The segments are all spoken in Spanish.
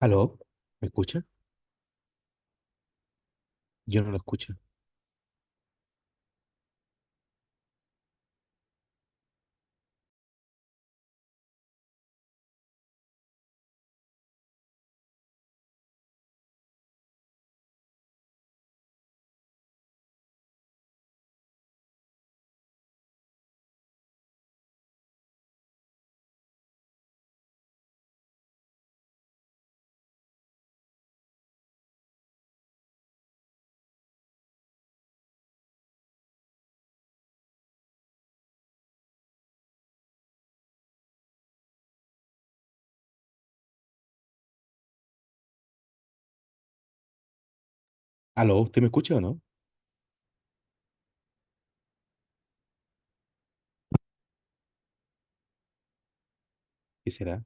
¿Aló? ¿Me escucha? Yo no lo escucho. ¿Aló? ¿Usted me escucha o no? ¿Qué será?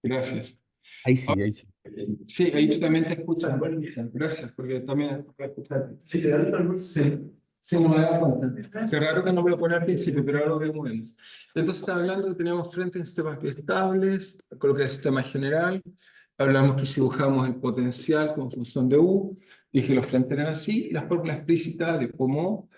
Gracias. Ahí sí, ahí sí. Sí, ahí tú también te escuchas. Bueno, gracias, porque también te escuchar. Sí, sí, sí, no me daba cuenta. Qué raro que no me lo pone al principio, pero ahora lo vemos. Entonces, está hablando que tenemos frente en sistemas estables, con lo que es el sistema general. Hablamos que si dibujamos el potencial con función de U, dije los frentes eran así, y la fórmula explícita de cómo,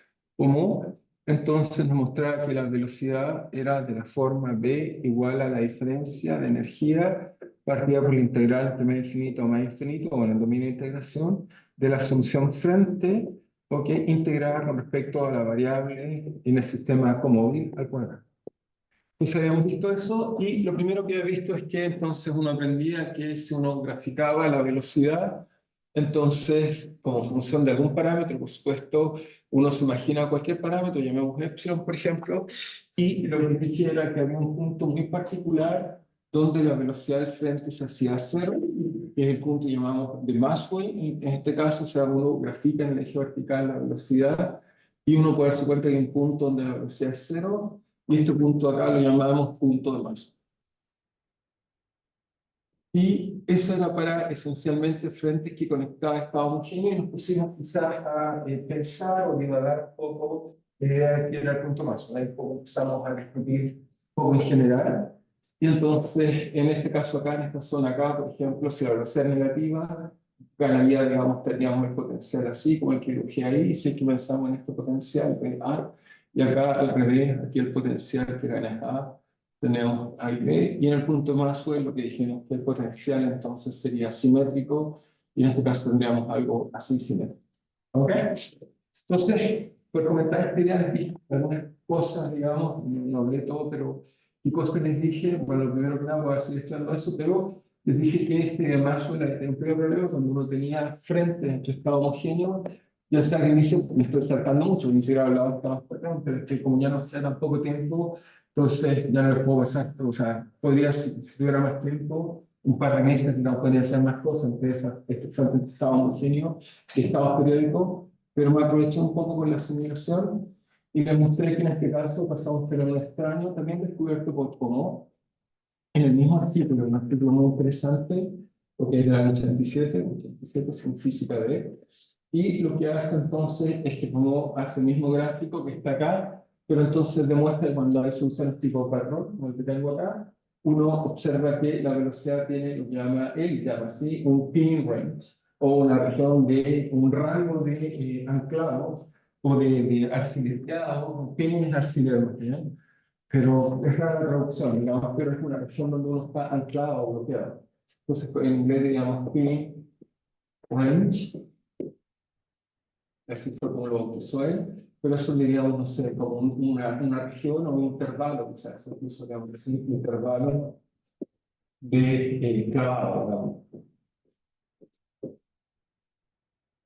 entonces nos mostraba que la velocidad era de la forma B igual a la diferencia de energía partida por la integral entre medio infinito a más infinito, o en el dominio de integración, de la solución frente, ok, integrada con respecto a la variable en el sistema comóvil al cuadrado. Entonces habíamos visto eso y lo primero que había visto es que entonces uno aprendía que si uno graficaba la velocidad, entonces como función de algún parámetro, por supuesto, uno se imagina cualquier parámetro, llamemos epsilon, por ejemplo, y lo que dije era que había un punto muy particular donde la velocidad del frente se hacía cero, que es el punto que llamamos de Maxwell. En este caso, o sea, uno grafica en el eje vertical la velocidad y uno puede darse cuenta que hay un punto donde la velocidad es cero y este punto acá lo llamamos punto de Maxwell. Y eso era para esencialmente frentes que conectaba estados homogéneos y nos pusimos quizás a pensar o divagar un poco la idea de que era el punto Maxwell. Ahí empezamos a discutir un poco en general. Y entonces, en este caso acá, en esta zona acá, por ejemplo, si la velocidad es negativa, ganaría, digamos, tendríamos el potencial así, como el que dibujé ahí, y si es que pensamos en este potencial, que es A, y acá al revés, aquí el potencial que gana es A, tenemos A y B, y en el punto más fue lo que dijimos, que el potencial entonces sería simétrico, y en este caso tendríamos algo así simétrico. ¿Ok? Entonces, por comentar esta idea, les dije algunas cosas, digamos, no hablé todo, pero ¿qué cosas les dije? Bueno, lo primero que nada voy a seguir estudiando eso, pero les dije que este de marzo era un primer problema cuando uno tenía frente entre estado homogéneo, ya sea que me estoy saltando mucho, ni siquiera hablaba de estados patrón, pero es que como ya no queda tan poco tiempo, entonces ya no les puedo pasar, o sea, podría, si tuviera más tiempo, un par de meses, no podría hacer más cosas, entre esas, este frente entre estado homogéneo y estados periódicos, pero me aproveché un poco con la simulación y les mostré que en este caso pasaba un fenómeno extraño, también descubierto por Pomó, en el mismo artículo, un artículo muy interesante, porque es del año 87 es en física de. Y lo que hace entonces es que Pomó hace el mismo gráfico que está acá, pero entonces demuestra que cuando hay soluciones tipo patrón, como el que tengo acá, uno observa que la velocidad tiene lo que llama, él llama así, un pin range, o una región de un rango de anclados o de alfilereado, un pin es alfiler, ¿no? Pero es rara la traducción, digamos, pero es una región donde uno está anclado o bloqueado. Entonces, pues, en inglés digamos pin range, así fue como lo bautizó él, pero eso diríamos, no sé, como una región o un intervalo, quizás, incluso digamos, es un intervalo de clavado, digamos.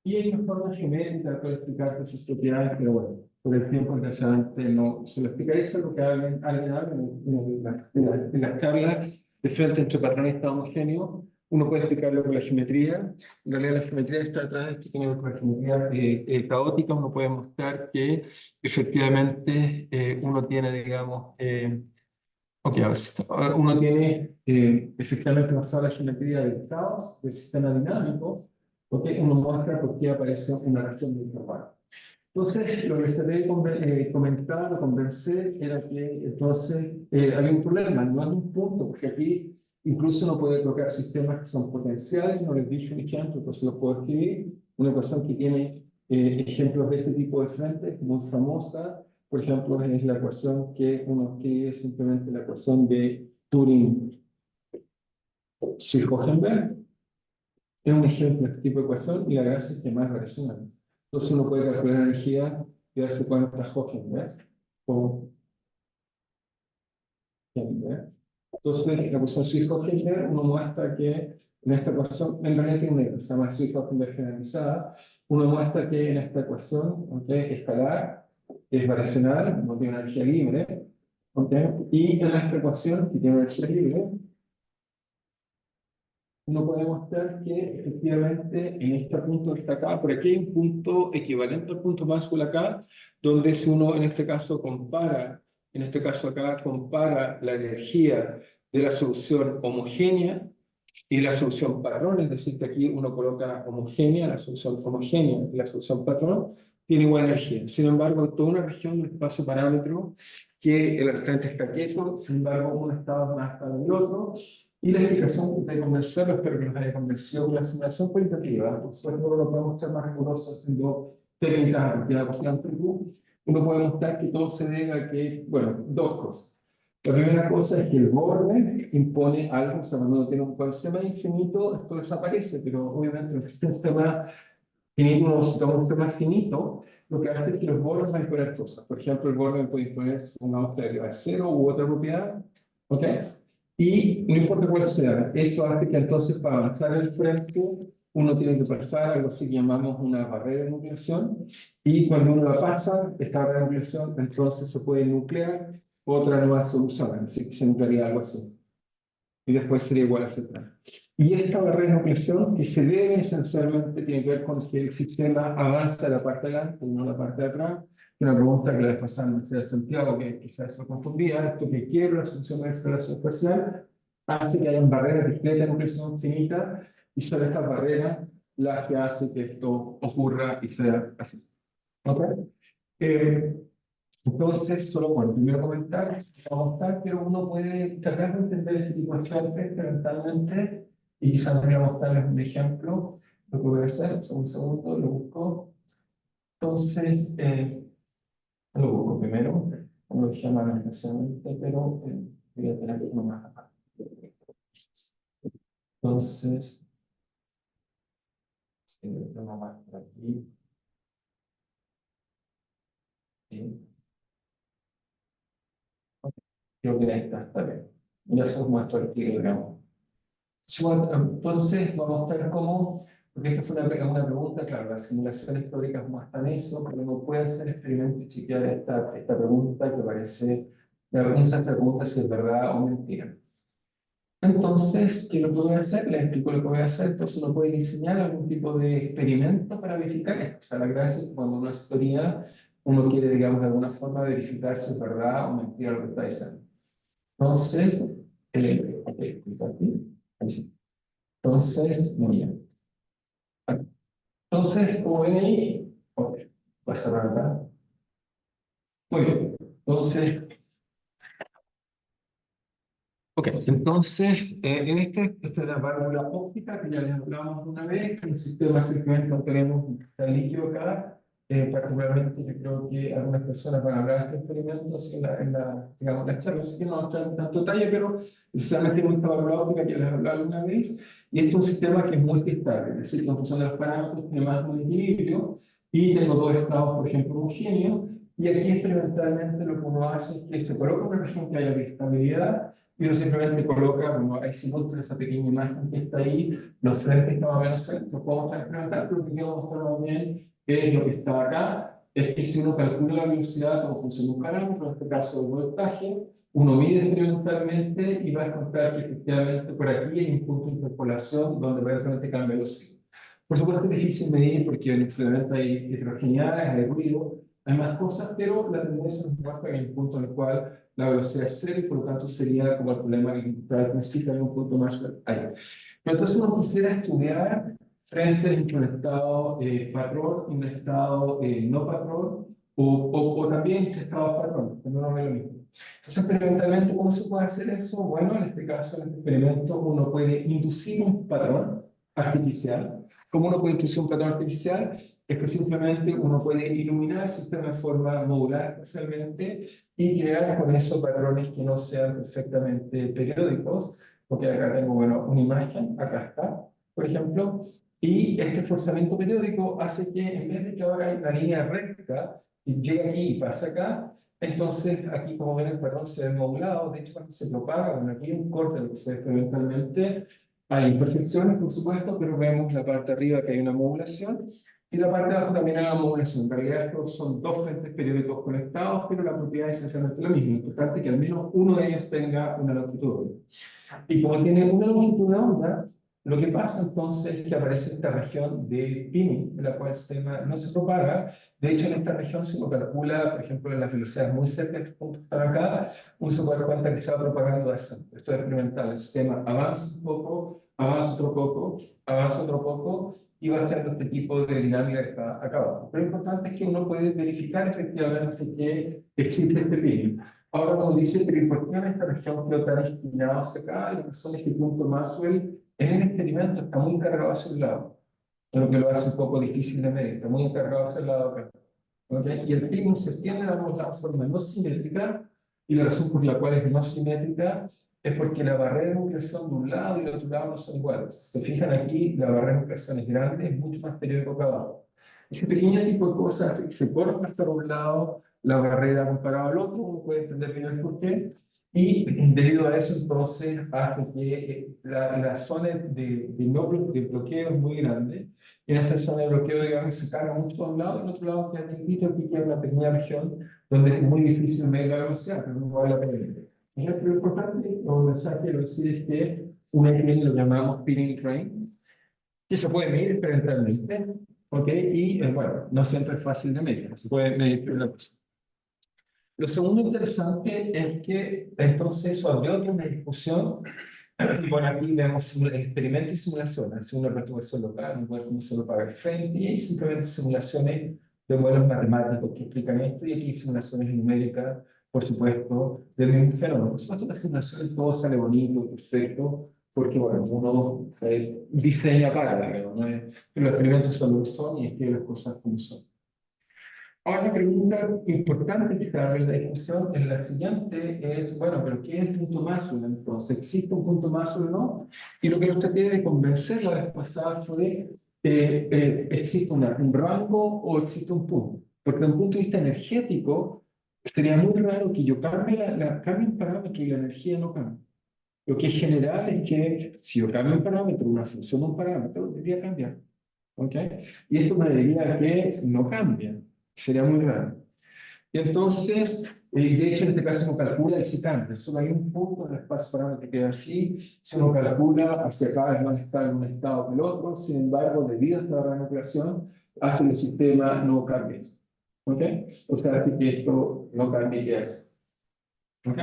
Y hay una forma geométrica para explicar sus propiedades, pero bueno, por el tiempo desgraciadamente no se lo explicaré. Eso es lo que alguien habla en las charlas de frente entre patrón y estado homogéneo. Uno puede explicarlo con la geometría. En realidad la geometría está atrás, esto tiene que ver con la geometría caótica. Uno puede mostrar que efectivamente uno tiene, digamos, ok, a ver si uno tiene efectivamente basado en la geometría del caos, del sistema dinámico, ok, uno muestra por qué aparece una región de intervalo. Entonces, lo que les traté de comentar o convencer era que entonces hay un problema, no es un punto, porque aquí incluso uno puede colocar sistemas que son potenciales, no les dije un ejemplo, entonces los puedo escribir. Una ecuación que tiene ejemplos de este tipo de frentes, muy famosa, por ejemplo, es la ecuación que uno escribe simplemente la ecuación de Turing-Hohenberg. Es un ejemplo de este tipo de ecuación y la gracia es que es más variacional. Entonces uno puede calcular energía y darse cuenta Hohenberg o Hohenberg. Entonces, la ecuación Swift-Hohenberg, uno muestra que en esta ecuación, en realidad tiene una idea, se llama Swift-Hohenberg generalizada, uno muestra que en esta ecuación, ¿okay?, escalar es variacional, no tiene energía libre, ¿okay?, y en esta ecuación, que tiene energía libre, uno puede mostrar que efectivamente en este punto que está acá, por aquí hay un punto equivalente al punto Maxwell acá, donde si uno en este caso compara, en este caso acá, compara la energía de la solución homogénea y la solución patrón, es decir, que aquí uno coloca homogénea, la solución homogénea y la solución patrón, tiene igual energía. Sin embargo, hay toda una región del espacio parámetro que el frente está quieto, sin embargo, uno está más estable que el otro, y la explicación de convencerlo, espero que nos haya convencido con la simulación cualitativa. Por supuesto, no lo podemos estar más rigurosos haciendo técnicas de la cocina amplitud. Uno puede mostrar que todo se debe a que, bueno, dos cosas. La primera cosa es que el borde impone algo, o sea, cuando uno tiene un sistema infinito, esto desaparece, pero obviamente en un sistema finito, uno necesita un sistema finito, lo que hace es que los bordes van a imponer cosas. Por ejemplo, el borde puede imponer, supongamos, que derivada de cero u otra propiedad, ¿ok? Y no importa cuál sea, esto hace que entonces para avanzar el frente uno tiene que pasar algo así que llamamos una barrera de nucleación, y cuando uno la pasa, esta barrera de nucleación, entonces se puede nuclear otra nueva solución, es decir, que se nuclearía algo así, y después sería igual a Z. Y esta barrera de nucleación, que se debe esencialmente, tiene que ver con que el sistema avanza de la parte de adelante y no la parte de atrás. Una pregunta que la vez pasada en la Universidad de Santiago, que quizás se confundía, esto que quiero la solución de aceleración espacial, hace que haya barreras discretas de nucleación finita, y son estas barreras las que hacen que esto ocurra y sea así. ¿Ok? Eh, entonces, solo por el primer comentario, vamos a estar, pero uno puede tratar de entender este tipo de fuentes experimentalmente, y quizás voy a mostrarles un ejemplo. Lo que voy a hacer, un segundo, lo busco. Entonces, lo busco primero, como lo dije manualmente, pero voy a tener uno más aparte. Entonces, uno más por aquí. ¿Sí? Creo que esta está bien. Ya se los muestro aquí, digamos. Entonces, vamos a mostrar cómo, porque esta fue una pregunta, claro, las simulaciones teóricas muestran eso, pero uno puede hacer experimentos y chequear esta pregunta que parece, esta pregunta si es verdad o mentira. Entonces, ¿qué es lo que voy a hacer? Les explico lo que voy a hacer. Entonces, uno puede diseñar algún tipo de experimento para verificar esto. O sea, la gracia es que cuando uno hace teoría, uno quiere, digamos, de alguna forma verificar si es verdad o mentira lo que está diciendo. Entonces, ok, explico aquí. Ahí sí. Entonces, muy bien. Entonces, como ven ahí, ok, voy a cerrar acá. Muy bien. Entonces, ok, entonces, esta es la válvula óptica que ya les hablamos una vez, que el sistema simplemente no tenemos el líquido acá. Particularmente, yo creo que algunas personas van a hablar de estos experimentos digamos, la charla, así que no vamos a entrar en tanto detalle, pero precisamente tenemos esta válvula óptica que ya les hablaba una vez, y esto es un sistema que es multiestable, es decir, en función de los parámetros tiene más de un equilibrio, y tengo dos estados, por ejemplo, homogéneos, y aquí experimentalmente lo que uno hace es que se coloca una región que haya estabilidad, y uno simplemente coloca, bueno, ahí si muestra esa pequeña imagen que está ahí, los frentes están más o menos cerca, podemos experimentar, pero lo que quiero mostrar más bien es lo que está acá, es que si uno calcula la velocidad como función de un parámetro, en este caso el voltaje, uno mide experimentalmente y va a encontrar que efectivamente por aquí hay un punto de interpolación donde realmente cambia velocidad. Por supuesto es difícil medir porque en el experimento hay heterogeneidades, hay ruido, hay más cosas, pero la tendencia nos muestra que hay un punto en el cual la velocidad es cero y por lo tanto sería como el problema que encontraba al principio, hay un punto más ahí. Pero entonces uno quisiera estudiar frente entre un estado patrón y un estado no patrón, o también entre estados patrón, que no es lo mismo. Entonces, experimentalmente, ¿cómo se puede hacer eso? Bueno, en este caso, en este experimento, uno puede inducir un patrón artificial. ¿Cómo uno puede inducir un patrón artificial? Es que simplemente uno puede iluminar el sistema de forma modular especialmente y crear con eso patrones que no sean perfectamente periódicos, porque acá tengo, bueno, una imagen, acá está, por ejemplo, y este esforzamiento periódico hace que en vez de que ahora hay una línea recta y llegue aquí y pase acá, entonces aquí como ven el patrón se ve modulado, de hecho cuando se propaga, bueno, aquí hay un corte de lo que se ve experimentalmente, hay imperfecciones por supuesto, pero vemos la parte de arriba que hay una modulación y la parte de abajo también hay una modulación. En realidad estos son dos frentes periódicos conectados, pero la propiedad es esencialmente la misma. Lo importante es que al menos uno de ellos tenga una longitud. Y como tiene una longitud de onda, lo que pasa entonces es que aparece esta región de pinning, en la cual el sistema no se propaga. De hecho, en esta región, si uno calcula, por ejemplo, en las velocidades muy cerca de estos puntos que están acá, uno se puede dar cuenta que se va propagando eso. Esto es experimental. El sistema avanza un poco, avanza otro poco, avanza otro poco, y va haciendo este tipo de dinámica que está acá abajo. Pero lo importante es que uno puede verificar efectivamente que existe este pinning. Ahora, como dice, pero ¿y por qué en esta región quedó tan inclinado hacia acá? La razón es que el punto Maxwell en el experimento está muy cargado hacia el lado, lo que lo hace un poco difícil de medir, está muy cargado hacia el lado acá. ¿Okay? Y el ping se extiende a ambos lados de forma no simétrica, y la razón por la cual es no simétrica es porque la barrera de nucleación de un lado y del otro lado no son iguales. Se fijan aquí, la barrera de nucleación es grande, es mucho más periódico que abajo. Ese pequeño tipo de cosas hace que se corta hasta un lado la barrera comparado al otro, uno puede entender bien el porqué, y debido a eso entonces hace que la zona de no de bloqueo es muy grande. En esta zona de bloqueo, digamos, se carga mucho a un lado, y en otro lado queda chiquitito, aquí queda una pequeña región donde es muy difícil medir la velocidad, pero no vale la pena. Lo importante, o el mensaje que quiero decir es que un EPN lo llamamos pinning train, que se puede medir experimentalmente, ¿ok? Y bueno, no siempre es fácil de medir, se puede medir la cosa. Lo segundo interesante es que entonces eso abrió una discusión. Bueno, aquí vemos experimento y simulación. Es una perturbación local, un modelo como se lo paga el frente, y hay simplemente simulaciones de modelos matemáticos que explican esto, y aquí simulaciones numéricas, por supuesto, del mismo fenómeno. Por supuesto, la simulación todo sale bonito, perfecto, porque bueno, uno diseña para, digamos, ¿no? Los experimentos son lo que son y escribe las cosas como son. Ahora, la pregunta importante que está en la discusión es la siguiente, es, bueno, pero ¿qué es el punto Maxwell? Entonces, ¿existe un punto Maxwell o no? Y lo que nos traté de convencer la vez pasada fue, ¿existe un rango o existe un punto? Porque desde un punto de vista energético, sería muy raro que yo cambie, cambie un parámetro y la energía no cambie. Lo que es general es que si yo cambio un parámetro, una función de un parámetro, debería cambiar. ¿Ok? Y esto me diría que no cambia. Sería muy raro. Y entonces, de hecho, en este caso uno calcula y si cambia. Solo hay un punto en el espacio parámetro que queda así. Si uno calcula, hacia cada vez más está en un estado que el otro. Sin embargo, debido a esta renucleación, hace que el sistema no cambie. ¿Ok? O sea, hace que esto no cambie y es. ¿Ok?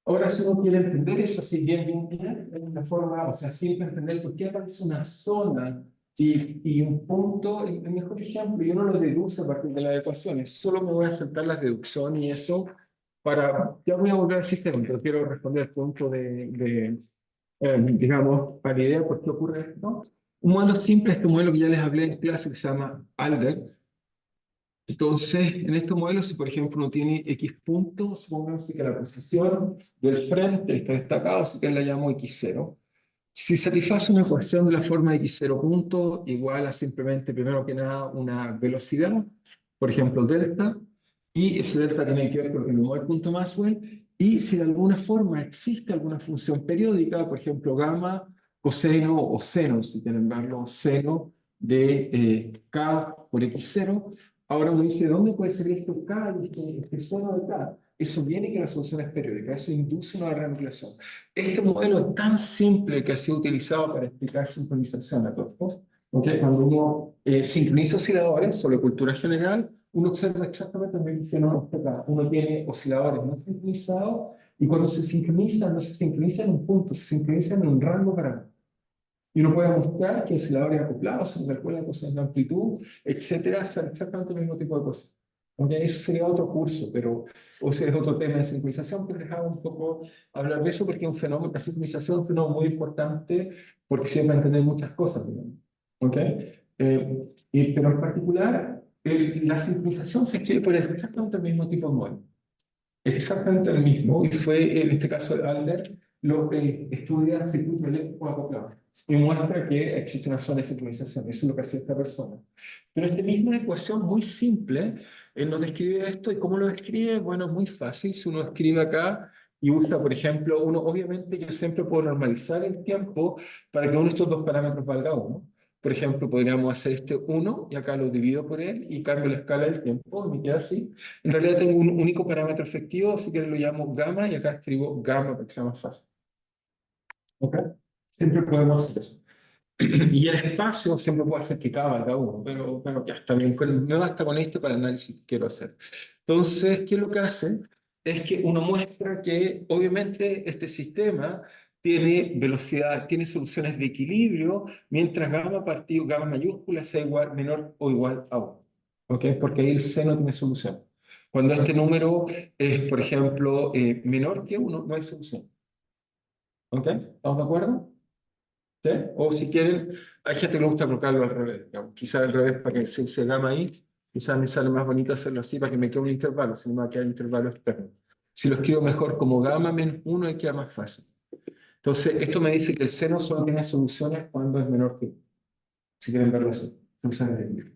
Ahora, si uno quiere entender eso así bien, en una forma, o sea, siempre entender por qué aparece una zona y un punto, el mejor ejemplo, y uno lo deduce a partir de las ecuaciones. Solo me voy a saltar las deducciones y eso para, ya voy a volver al sistema, pero quiero responder al punto digamos, para la idea de por qué ocurre esto. Un modelo simple, este modelo que ya les hablé en clase, que se llama ALBER. Entonces, en estos modelos, si por ejemplo uno tiene X puntos, supongamos que la posición del frente está destacado, así que la llamo X0. Si satisface una ecuación de la forma X0 punto igual a simplemente, primero que nada, una velocidad, por ejemplo, delta, y ese delta tiene que ver con lo que me mueve el punto Maxwell, y si de alguna forma existe alguna función periódica, por ejemplo, gamma, coseno o seno, si quieren verlo, seno de K por X0. Ahora uno dice, ¿dónde puede ser esto K y este seno de K? Eso viene que la solución es periódica, eso induce una reanudación. Este modelo es tan simple que ha sido utilizado para explicar sincronización a todos. ¿Okay? Cuando uno sincroniza osciladores sobre cultura general, uno observa exactamente el mismo fenómeno que acá. Uno tiene osciladores no sincronizados, y cuando se sincronizan, no se sincronizan en un punto, se sincronizan en un rango parámetro. Y uno puede mostrar que osciladores acoplados, se calcula cosas de amplitud, etcétera, son exactamente el mismo tipo de cosas. Ok, eso sería otro curso, pero, o sea, es otro tema de sincronización, pero les hago un poco hablar de eso porque es un fenómeno, la sincronización es un fenómeno muy importante porque sirve para entender muchas cosas, digamos. Ok, pero en particular, la sincronización se escribe por exactamente el mismo tipo de modelo. Exactamente el mismo, y fue en este caso de Alder, lo que estudia circuitos eléctricos acoplados y muestra que existe una zona de sincronización. Eso es lo que hace esta persona. Pero esta misma ecuación muy simple, él nos describe esto, y cómo lo describe, bueno, es muy fácil. Si uno escribe acá y usa, por ejemplo, uno, obviamente yo siempre puedo normalizar el tiempo para que uno de estos dos parámetros valga uno. Por ejemplo, podríamos hacer este uno y acá lo divido por él y cambio la escala del tiempo y me queda así. En realidad tengo un único parámetro efectivo, así que lo llamo gamma y acá escribo gamma para que sea más fácil. ¿Ok? Siempre podemos hacer eso. Y el espacio siempre puede hacer que cada valga uno, pero ya está bien. Me basta con este para el análisis que quiero hacer. Entonces, ¿qué es lo que hace? Es que uno muestra que obviamente este sistema tiene velocidad, tiene soluciones de equilibrio, mientras gamma partido, gamma mayúscula sea igual, menor o igual a 1. ¿Ok? Porque ahí el seno tiene solución. Cuando este número es, por ejemplo, menor que 1, no hay solución. ¿Ok? ¿Estamos de acuerdo? ¿Sí? O si quieren, hay gente que le gusta colocarlo al revés, digamos. Quizás al revés para que se use gamma ahí, quizás me sale más bonito hacerlo así para que me quede un intervalo, si no me va a quedar intervalo externo. Si lo escribo mejor como gamma menos 1, ahí queda más fácil. Entonces, esto me dice que el seno solo tiene soluciones cuando es menor que 1. Si quieren verlo así, soluciones de equilibrio.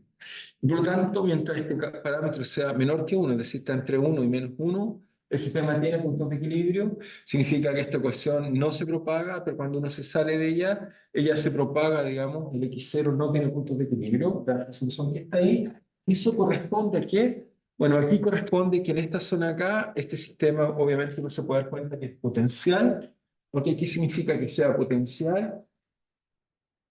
Por lo tanto, mientras este parámetro sea menor que 1, es decir, está entre 1 y menos 1, el sistema tiene puntos de equilibrio. Significa que esta ecuación no se propaga, pero cuando uno se sale de ella, ella se propaga, digamos, el x0 no tiene puntos de equilibrio, la solución que está ahí. ¿Eso corresponde a qué? Bueno, aquí corresponde que en esta zona acá, este sistema obviamente no se puede dar cuenta que es potencial, porque aquí significa que sea potencial.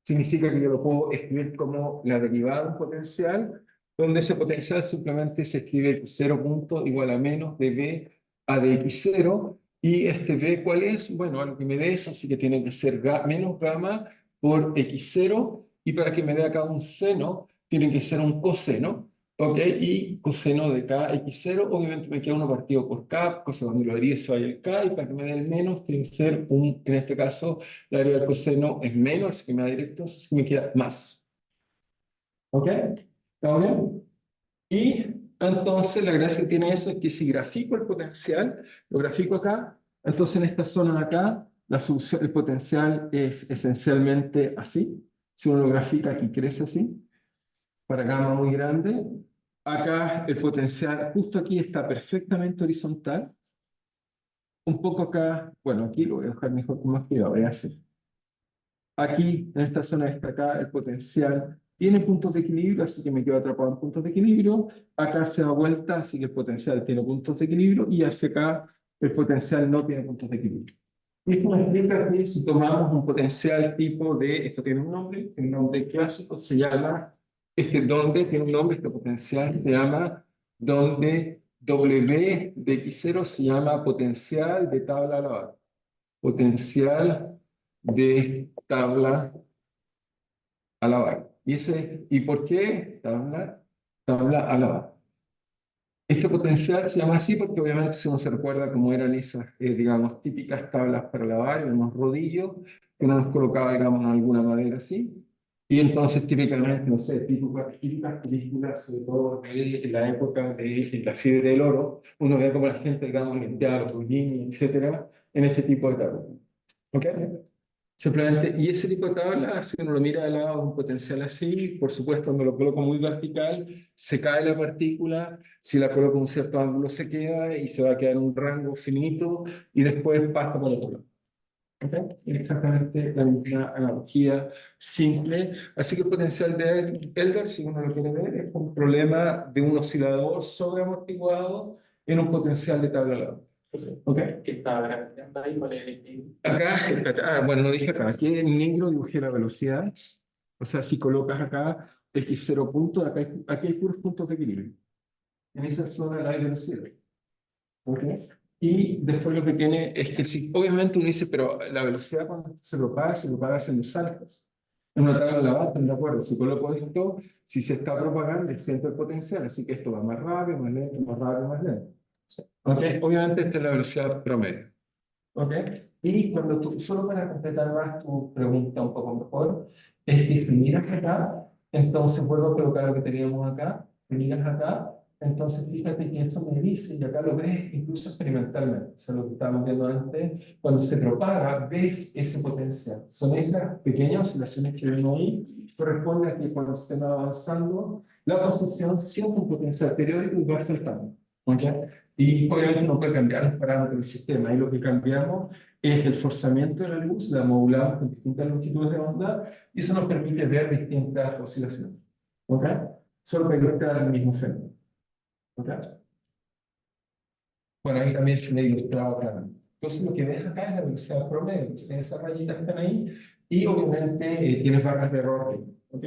Significa que yo lo puedo escribir como la derivada de un potencial, donde ese potencial simplemente se escribe 0 punto igual a menos de b a de x0. ¿Y este b cuál es? Bueno, algo que me dé eso, así que tiene que ser menos gamma por x0, y para que me dé acá un seno, tiene que ser un coseno. ¿Ok? Y coseno de k x0, obviamente me queda uno partido por k, cosa cuando lo derivo hay el k, y para que me dé el menos, tiene que ser en este caso, la derivada del coseno es menos, así que me da directo, así que me queda más. ¿Ok? ¿Está bien? Y entonces la gracia que tiene eso es que si grafico el potencial, lo grafico acá, entonces en esta zona de acá, la solución, el potencial es esencialmente así. Si uno lo grafica, aquí crece así, para gamma muy grande. Acá el potencial, justo aquí está perfectamente horizontal. Un poco acá, bueno, aquí lo voy a dejar mejor con más cuidado, voy a hacer. Aquí, en esta zona de acá, el potencial tiene puntos de equilibrio, así que me quedo atrapado en puntos de equilibrio. Acá se da vuelta, así que el potencial tiene puntos de equilibrio, y hacia acá el potencial no tiene puntos de equilibrio. Y esto me explica que si tomamos un potencial tipo de, esto tiene un nombre, el nombre clásico se llama, donde tiene un nombre, este potencial se llama, donde W de x0 se llama potencial de tabla elevada. Potencial de tabla a lavar. ¿Y por qué tabla a lavar? Este potencial se llama así porque obviamente si uno se recuerda cómo eran esas, digamos, típicas tablas para lavar, en unos rodillos, que uno nos colocaba, digamos, en alguna madera así. Y entonces típicamente, no sé, típicas películas, sobre todo en la época de la fiebre del oro, uno ve como la gente, digamos, limpiaba los rodillos, etcétera, en este tipo de tablas. ¿Ok? Simplemente, y ese tipo de tabla, si uno lo mira de lado, un potencial así, por supuesto, cuando lo coloco muy vertical, se cae la partícula, si la coloco en un cierto ángulo se queda y se va a quedar en un rango finito y después pasa por otro lado. ¿Okay? Exactamente la misma analogía simple. Así que el potencial de Elder, si uno lo quiere ver, es un problema de un oscilador sobreamortiguado en un potencial de tabla lado. ¿Ok? ¿Qué está graficando ahí? ¿Cuál es el equilibrio? Acá, bueno, no dije acá, aquí en negro dibujé la velocidad. O sea, si colocas acá x0 puntos, aquí hay puros puntos de equilibrio. En esa zona hay velocidad. ¿Ok? Y después lo que tiene es que si, obviamente uno dice, pero la velocidad cuando se propaga haciendo saltos. En una tabla de la base, de acuerdo, si coloco esto, si se está propagando el centro del potencial, así que esto va más rápido, más lento, más rápido, más lento. ¿Ok? Obviamente esta es la velocidad promedio. ¿Ok? Y cuando tú, solo para completar más tu pregunta un poco mejor, es que si miras acá, entonces vuelvo a colocar lo que teníamos acá, te miras acá, entonces fíjate que eso me dice, y acá lo ves incluso experimentalmente, o sea, lo que estábamos viendo antes, cuando se propaga, ves ese potencial. Son esas pequeñas oscilaciones que vemos ahí, corresponde a que cuando se va avanzando, la posición siente un potencial periódico y va saltando. ¿Ok? Y obviamente no puede cambiar los parámetros del sistema. Y lo que cambiamos es el forzamiento de la luz, la modulamos con distintas longitudes de onda, y eso nos permite ver distintas oscilaciones. ¿Ok? Solo para ilustrar el mismo fenómeno. ¿Ok? Bueno, ahí también se le ha ilustrado claramente. Entonces, lo que ves acá es la velocidad promedio. Tienes esas rayitas que están ahí, y obviamente tienes barras de error. ¿Ok?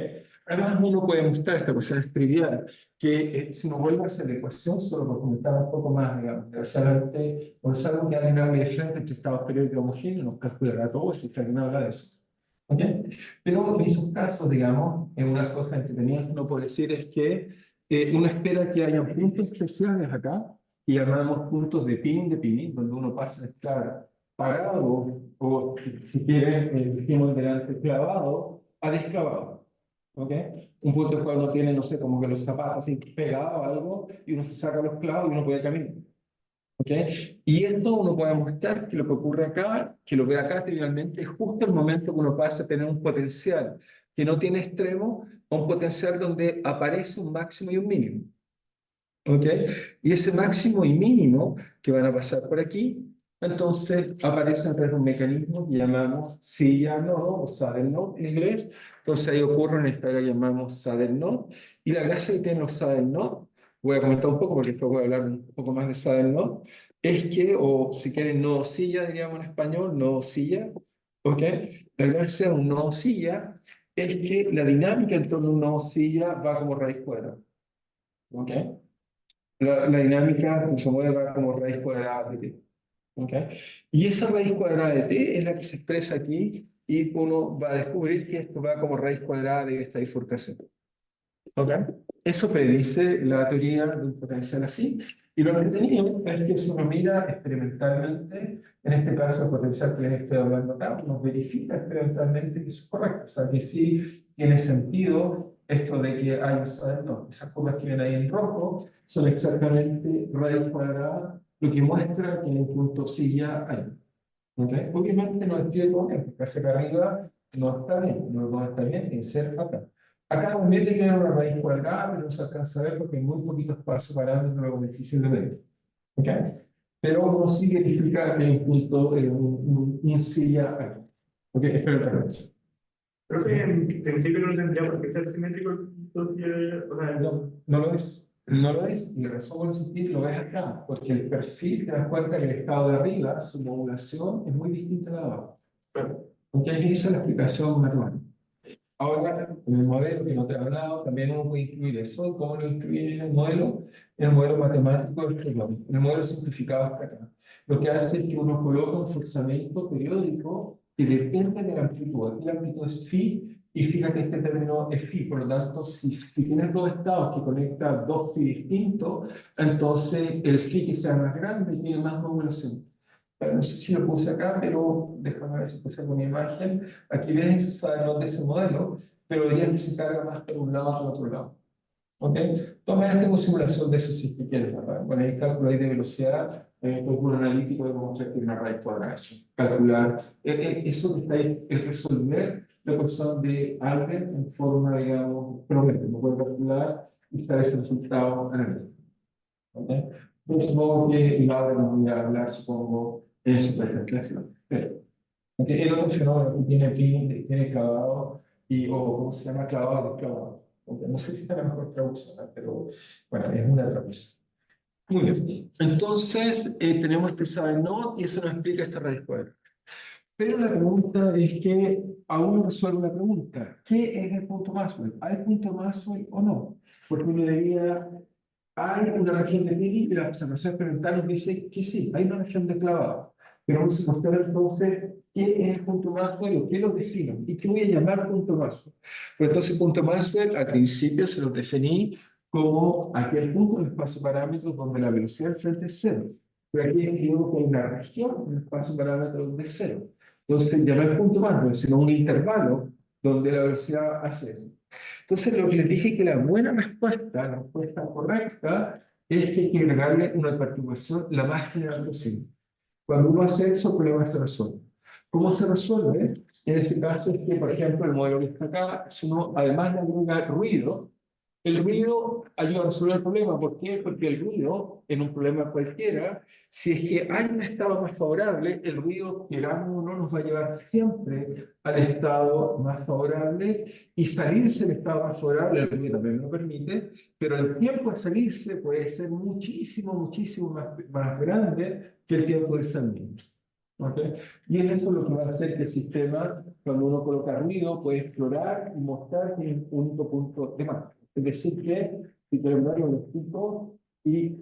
Además, uno puede mostrar, esta cuestión es trivial, que si uno vuelve a hacer la ecuación, solo por comentar un poco más, digamos, desgraciadamente, cuando es algo que alguien hable de frente entre estados periódicos homogéneos, nos calculará todo eso, y alguien habla de eso. ¿Ok? Pero en esos casos, digamos, en una cosa entretenida que uno puede decir es que uno espera que haya puntos especiales acá, y llamamos puntos de pin, donde uno pasa a estar parado, o si quieren, dijimos delante, clavado, a desclavado. ¿Ok? Un punto en el cual uno tiene, no sé, como que los zapatos así pegados a algo, y uno se saca los clavos y uno puede caminar. ¿Ok? Y esto uno puede mostrar que lo que ocurre acá, que lo ve acá trivialmente, es justo el momento que uno pasa a tener un potencial que no tiene extremo, a un potencial donde aparece un máximo y un mínimo. ¿Ok? Y ese máximo y mínimo que van a pasar por aquí, entonces aparece a través de un mecanismo que llamamos silla node o saddle node en inglés. Entonces ahí ocurre en esta que llamamos saddle node. Y la gracia que tienen los saddle node, voy a comentar un poco porque después voy a hablar un poco más de saddle node, es que, o si quieren nodo silla, diríamos en español, nodo silla. ¿Ok? La gracia de un nodo silla es que la dinámica en torno a un nodo silla va como raíz cuadrada. ¿Ok? La dinámica que se mueve va como raíz cuadrada de t. ¿Ok? Y esa raíz cuadrada de t es la que se expresa aquí, y uno va a descubrir que esto va como raíz cuadrada de esta bifurcación. ¿Ok? Eso predice la teoría de un potencial así. Y lo entretenido es que si uno mira experimentalmente, en este caso el potencial que les estoy hablando acá, nos verifica experimentalmente que eso es correcto. O sea, que sí tiene sentido esto de que hay, no, esas curvas que ven ahí en rojo son exactamente raíz cuadrada, lo que muestra que en el punto silla hay. ¿Ok? Obviamente no estoy con él, porque hacia acá arriba no está bien, no está bien, tiene que ser acá. Acá también le queda una raíz cuadrada, pero no se alcanza a ver porque hay muy poquito espacio parando, luego es difícil de ver. ¿Ok? Pero uno sí verifica que hay un punto, un silla aquí. ¿Ok? Espero que lo hecho. Creo que en principio no tendría por qué ser simétrico, entonces, o sea, No, no lo es. No lo es, y la razón por existir lo ves acá, porque el perfil te das cuenta que el estado de arriba, su modulación es muy distinta a la de abajo. ¿Ok? Esa es la explicación matemática. Ahora, en el modelo que no te he hablado, también uno puede incluir eso. ¿Cómo lo incluye en el modelo? En el modelo matemático del problema. En el modelo simplificado hasta acá. Lo que hace es que uno coloca un forzamiento periódico que depende de la amplitud. Aquí la amplitud es phi, y fíjate, este término es phi. Por lo tanto, si tienes dos estados que conectan dos phi distintos, entonces el phi que sea más grande tiene más modulación. No sé si lo puse acá, pero déjame ver si puse alguna imagen. Aquí ves de ese modelo, pero verías que se carga más por un lado que por otro lado. ¿Ok? De todas maneras, tengo simulación de eso si tú quieres, ¿verdad? Bueno, hay cálculo ahí de velocidad, cálculo analítico, de mostrar que una raíz cuadrada, eso. Calcular, eso que está ahí es resolver la ecuación de Albert en forma, digamos, promedio. No puedo calcular y estar ese resultado analítico. ¿Ok? Yo supongo que Laura nos voy a hablar, supongo, en su presentación. Pero, ¿ok? El otro fenómeno que tiene pin, tiene clavado, y, o ¿cómo se llama? Clavado y desclavado. ¿Ok? No sé si está la mejor traducción, ¿no? Pero bueno, es una traducción. Muy bien. Entonces, tenemos este saddle node y eso nos explica esta raíz cuadrada. Pero la pregunta es que aún no resuelve una pregunta. ¿Qué es el punto Maxwell? ¿Hay punto Maxwell o no? Porque uno diría, hay una región de Mini y la observación experimental nos dice que sí, hay una región de clavado. Tenemos que mostrar entonces qué es el punto Maxwell, qué lo defino y qué voy a llamar punto Maxwell. Pues entonces, punto Maxwell, al principio se lo definí como aquel punto del espacio parámetros donde la velocidad del frente es cero. Pero aquí escribo que hay una región del espacio parámetro donde es cero. Entonces, ya no es punto Maxwell, sino un intervalo donde la velocidad hace eso. Entonces, lo que les dije que la buena respuesta, la respuesta correcta, es que hay que agregarle una perturbación la más general posible. Cuando uno hace eso, el problema se resuelve. ¿Cómo se resuelve? En ese caso es que, por ejemplo, el modelo que está acá, si uno además le agrega ruido, el ruido ayuda a resolver el problema. ¿Por qué? Porque el ruido, en un problema cualquiera, si es que hay un estado más favorable, el ruido, queramos o no, nos va a llevar siempre al estado más favorable y salirse del estado más favorable, el ruido también lo permite, pero el tiempo de salirse puede ser muchísimo, muchísimo más grande que el tiempo de salir. ¿Okay? Y es eso lo que va a hacer que el sistema, cuando uno coloca ruido, puede explorar y mostrar que es un único punto de más. Es decir, que si queremos verlo, lo explico y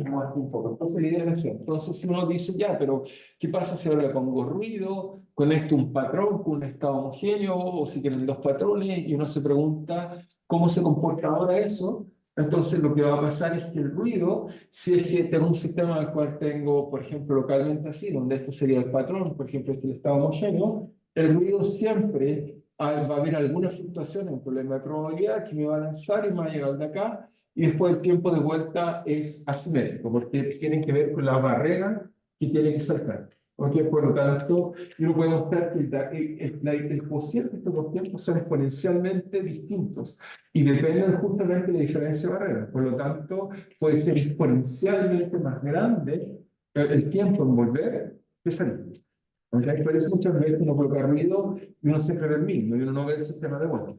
más un poco. Entonces, la idea es eso. Entonces, si uno dice, ya, pero ¿qué pasa si ahora le pongo ruido, conecto un patrón con un estado homogéneo, o si tienen dos patrones, y uno se pregunta cómo se comporta ahora eso? Entonces, lo que va a pasar es que el ruido, si es que tengo un sistema en el cual tengo, por ejemplo, localmente así, donde esto sería el patrón, por ejemplo, este es el estado homogéneo, el ruido siempre va a haber alguna fluctuación en el problema de probabilidad que me va a lanzar y me va a llegar de acá, y después el tiempo de vuelta es asimétrico, porque tienen que ver con la barrera que tiene que saltar. ¿Okay? Por lo tanto, yo puedo mostrar que el cociente de estos dos tiempos son exponencialmente distintos y dependen justamente de la diferencia de barrera. Por lo tanto, puede ser exponencialmente más grande el tiempo en volver que salir. ¿Okay? Por eso muchas veces uno coloca ruido y uno siempre ve el mismo y uno no ve el sistema de vuelta.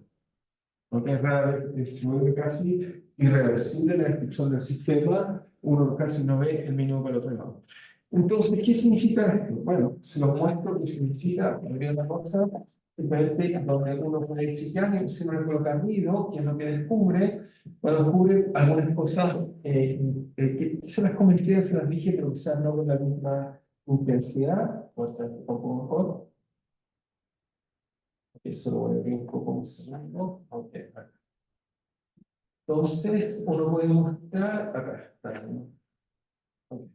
¿Okay? Rara vez se vuelve casi irreversible la descripción del sistema, uno casi no ve el mínimo para el otro lado. Entonces, ¿qué significa esto? Bueno, se los muestro qué significa, para una cosa, simplemente donde uno puede chequear, si uno le coloca ruido, que es lo que descubre, cuando descubre algunas cosas que se las comenté, se las dije, pero quizás no con la misma intensidad, o sea, un poco mejor. Eso lo voy a abrir un poco más, ¿no? Okay. Entonces, uno puede mostrar, acá está, ¿no? Okay.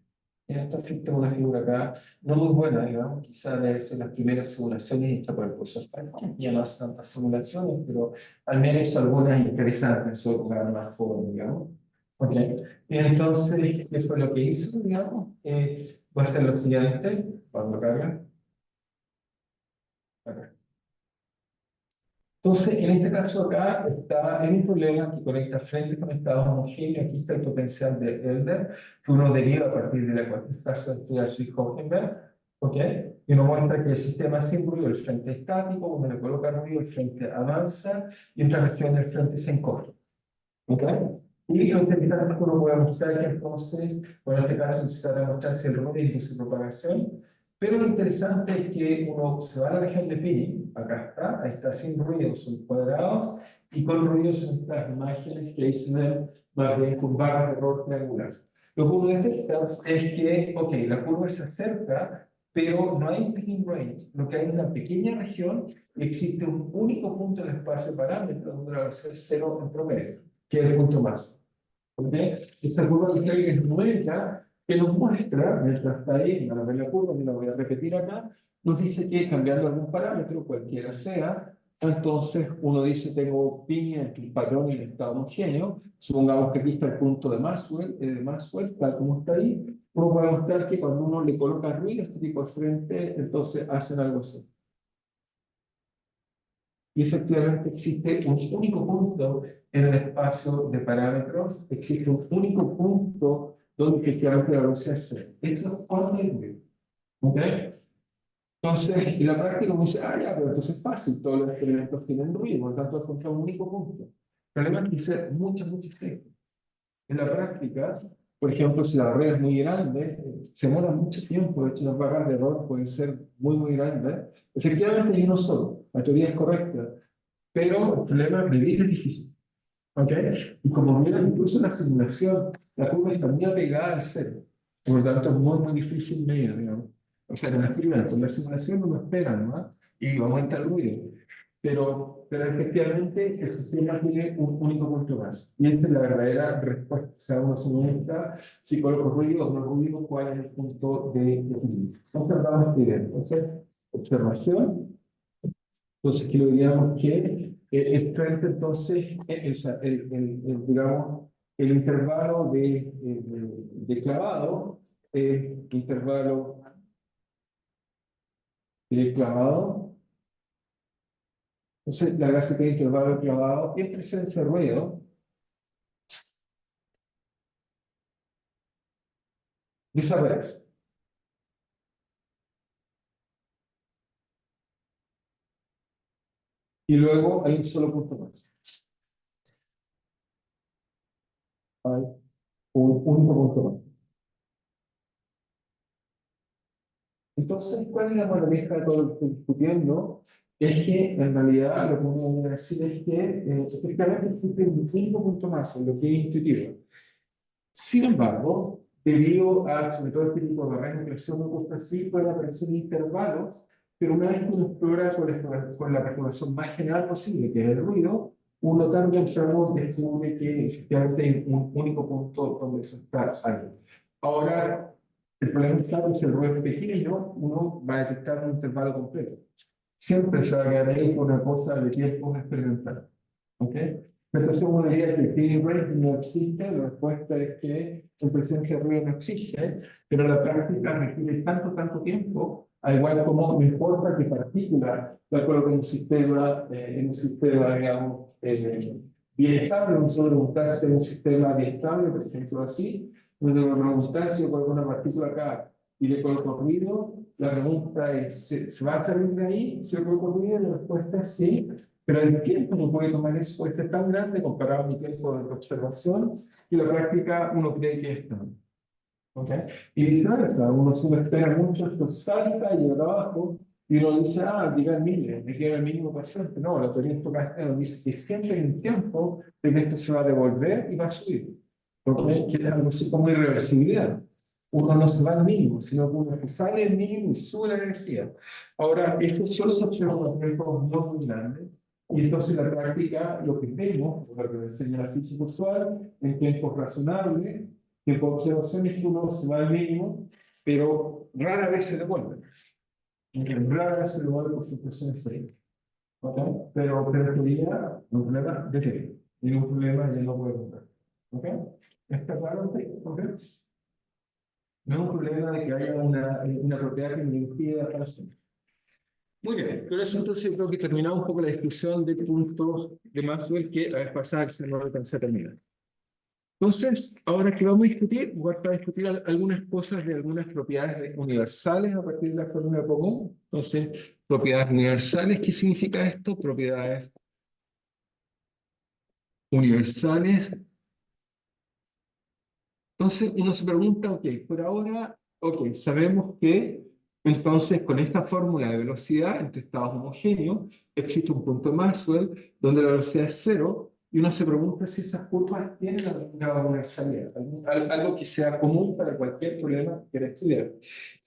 Esta es una figura acá, no muy buena, digamos, quizás debe ser las primeras simulaciones hechas por el profesor Frank. Ya no hace tantas simulaciones, pero al menos hizo algunas interesantes en su época más joven, digamos. Okay. Y entonces, ¿qué fue lo que hizo, digamos? Va a ser lo siguiente, cuando carga. Acá. Entonces, en este caso acá está en un problema que conecta frente con estados homogéneos. Aquí está el potencial de Elder, que uno deriva a partir de la cuantificación de estudiar Swift-Hohenberg, ¿ok? Y uno muestra que el sistema sin ruido, el frente estático, cuando le coloca ruido, el frente avanza y en otra región del frente se encoge, ¿ok? Y lo interesante es que uno puede mostrar que entonces, bueno, en este caso se trata de mostrar si el ruido induce propagación. Pero lo interesante es que uno se va a la región de Pi, acá está, ahí está sin ruidos, son cuadrados, y con ruidos son estas imágenes que ahí se ven más bien con barras de error triangulares. Lo que uno detecta es que, ok, la curva se acerca, pero no hay un picking range. Lo que hay es una pequeña región y existe un único punto en el espacio parámetro donde la velocidad es cero en promedio, que es el punto más. ¿Okay? Esa curva que es nueva, que nos muestra, mientras está ahí, van a ver la curva, me la voy a repetir acá, nos dice que cambiando algún parámetro, cualquiera sea, entonces uno dice tengo pi entre el patrón y el estado homogéneo, supongamos que aquí está el punto de Maxwell, tal como está ahí, uno puede mostrar que cuando uno le coloca ruido a este tipo de frente, entonces hacen algo así. Y efectivamente existe un único punto en el espacio de parámetros, existe un único punto donde efectivamente la velocidad es cero. Esto es cuando hay ruido. ¿Ok? Entonces, en la práctica uno dice, ah, ya, pero entonces es fácil, todos los experimentos tienen ruido, por lo tanto encontrar un único punto. El problema es que hacer muchas ejemplos. En la práctica, por ejemplo, si la barrera es muy grande, se demora mucho tiempo, de hecho las barras de error pueden ser muy, muy grandes. Efectivamente hay uno solo, la teoría es correcta, pero el problema es medir es difícil. ¿Ok? Y como vieron, incluso en la simulación, la curva está muy apegada al cero. Por lo tanto, es muy, muy difícil medir, digamos. o sea, en el experimento, en la simulación no me esperan, ¿no? Y aumenta el ruido. Pero efectivamente el sistema tiene un único punto más. Y esta es la verdadera respuesta. O sea, uno se pregunta si coloco ruido o no ruido, cuál es el punto de equilibrio. Entonces, vamos a escribir. Entonces, observación. Entonces, que lo diríamos que el frente, entonces, o sea, digamos, el intervalo de clavado, intervalo de clavado. Entonces, la gráfica de intervalo de clavado es presencia de ruido, desaparece. Y luego hay un solo punto más. Hay un único punto más. Entonces, ¿cuál es la moraleja de todo lo que estoy discutiendo? Es que en realidad lo que uno viene a decir es que efectivamente existe un único punto más, en lo que es intuitivo. Sin embargo, debido a sobre todo este tipo de barreras de presión o cosas así, pueden aparecer intervalos, pero una vez que uno explora con la perturbación más general posible, que es el ruido, uno también descubre que efectivamente hay un único punto donde se está ahí. Ahora, el problema es que si el ruido es pequeño, uno va a detectar un intervalo completo. Siempre se va a quedar ahí por una cosa de tiempo experimental. ¿Ok? Entonces uno diría que el P rate no existe, la respuesta es que en presencia de ruido no existe, pero la práctica requiere tanto tiempo, al igual como no importa qué partícula, de acuerdo con un sistema, digamos, bien estable, no solo preguntar si es un sistema bien estable, por ejemplo así, no debo preguntar si yo alguna partícula acá y le coloco ruido, la pregunta es, ¿se va a salir de ahí si yo coloco ruido? La respuesta es sí. Pero el tiempo que puede tomar eso puede ser tan grande comparado a mi tiempo de observación y la práctica uno cree que es tan. ¿Okay? Y viceversa, uno se espera mucho, esto salta y llega abajo y uno dice, llega el mínimo, me queda el mínimo paciente. No, la teoría estocástica dice que siempre hay un tiempo de que esto se va a devolver y va a subir. ¿Okay? Que es algo así como irreversibilidad. Uno no se va al mínimo, sino que uno sale del mínimo y sube la energía. Ahora, esto solo se observa en los tiempos no muy grandes. Y entonces la práctica, lo que vemos, lo que enseña la física usual, en tiempos razonables, que por observación es que uno se va al mínimo, pero rara vez se devuelve. Rara vez se devuelve por situaciones frías. ¿Okay? Pero en teoría, un problema de qué? Y un problema ya no puede volver. ¿Ok? ¿Está claro? ¿Ok? No es un problema de que haya una propiedad que me impida para siempre. Muy bien, con eso entonces creo que terminamos un poco la discusión de puntos de Maxwell que la vez pasada que se nos alcanzó a terminar. Entonces, ahora que vamos a discutir, voy a discutir algunas cosas de algunas propiedades universales a partir de la fórmula común. Entonces, propiedades universales, ¿qué significa esto? Propiedades universales. Entonces, uno se pregunta, ok, por ahora, ok, sabemos que entonces con esta fórmula de velocidad entre estados homogéneos existe un punto Maxwell donde la velocidad es cero y uno se pregunta si esas curvas tienen alguna universalidad, algo que sea común para cualquier problema que quiera estudiar.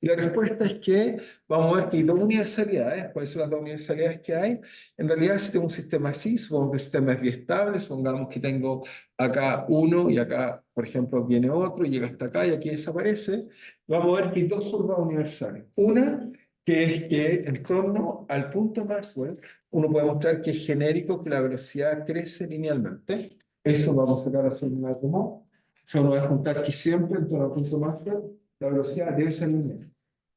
Y la respuesta es que vamos a ver que hay dos universalidades. ¿Cuáles son las dos universalidades que hay? En realidad, si tengo un sistema así, supongamos que el sistema es biestable, supongamos que tengo acá uno y acá, por ejemplo, viene otro y llega hasta acá y aquí desaparece, vamos a ver que hay dos curvas universales. Una que es que en torno al punto Maxwell uno puede mostrar que es genérico que la velocidad crece linealmente. Eso vamos a sacar a fórmula común. Eso nos va a juntar que siempre en torno al punto Maxwell la velocidad debe ser lineal.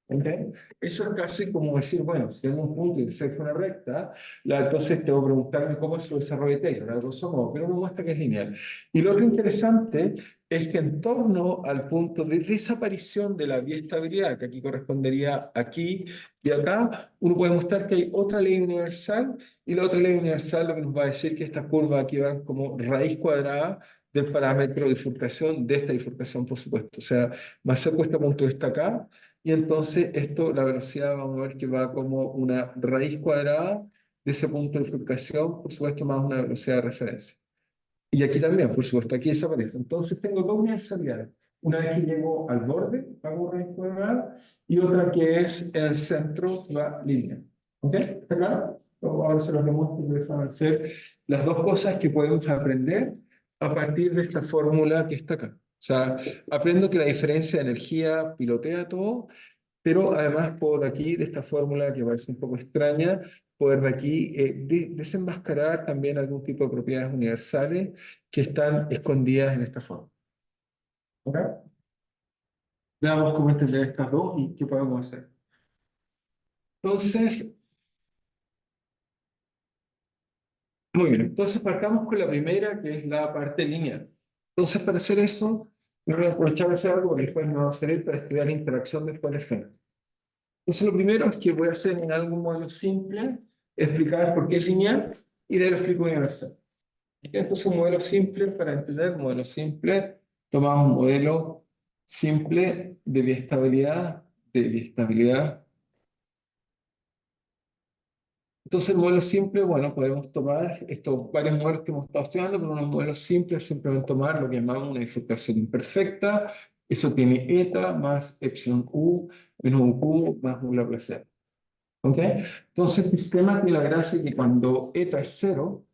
¿Okay? Eso es casi como decir, bueno, si tengo un punto y cerca una recta, entonces tengo que preguntarme cómo es su desarrollo de Taylor, a grosso modo, pero me muestra que es lineal. Y lo que es interesante es que en torno al punto de desaparición de la biestabilidad, que aquí correspondería aquí y acá, uno puede mostrar que hay otra ley universal, y la otra ley universal lo que nos va a decir que estas curvas aquí van como raíz cuadrada del parámetro de bifurcación, de esta bifurcación, por supuesto. O sea, más cerca este punto está acá, y entonces esto, la velocidad, vamos a ver que va como una raíz cuadrada de ese punto de bifurcación, por supuesto, más una velocidad de referencia. Y aquí también, por supuesto, aquí desaparece. Entonces tengo dos universalidades. Una vez que llego al borde, hago raíz cuadrada, y otra que es en el centro, la línea. ¿Ok? ¿Está claro? Ahora se los demuestro que van a ser las dos cosas que podemos aprender a partir de esta fórmula que está acá. O sea, aprendo que la diferencia de energía pilotea todo, pero además puedo de aquí, de esta fórmula que parece un poco extraña, poder de aquí desenmascarar también algún tipo de propiedades universales que están escondidas en esta fórmula. ¿Ok? Veamos cómo entender estas dos y qué podemos hacer. Entonces, muy bien. Entonces partamos con la primera, que es la parte lineal. Entonces, para hacer eso, me voy a aprovechar de hacer algo, porque después me va a servir para estudiar la interacción después del fenómeno. Entonces, lo primero es que voy a hacer en algún modelo simple, explicar por qué es lineal, y de ahí lo explico universal. Entonces, un modelo simple, para entender un modelo simple, tomamos un modelo simple de biestabilidad. Entonces, el modelo simple, bueno, podemos tomar estos varios modelos que hemos estado estudiando, pero un modelo simple es simplemente tomar lo que llamamos una bifurcación imperfecta. Eso tiene eta más epsilon u menos un q más un Laplaciano. ¿Ok? Entonces, el sistema tiene la gracia que cuando eta es cero,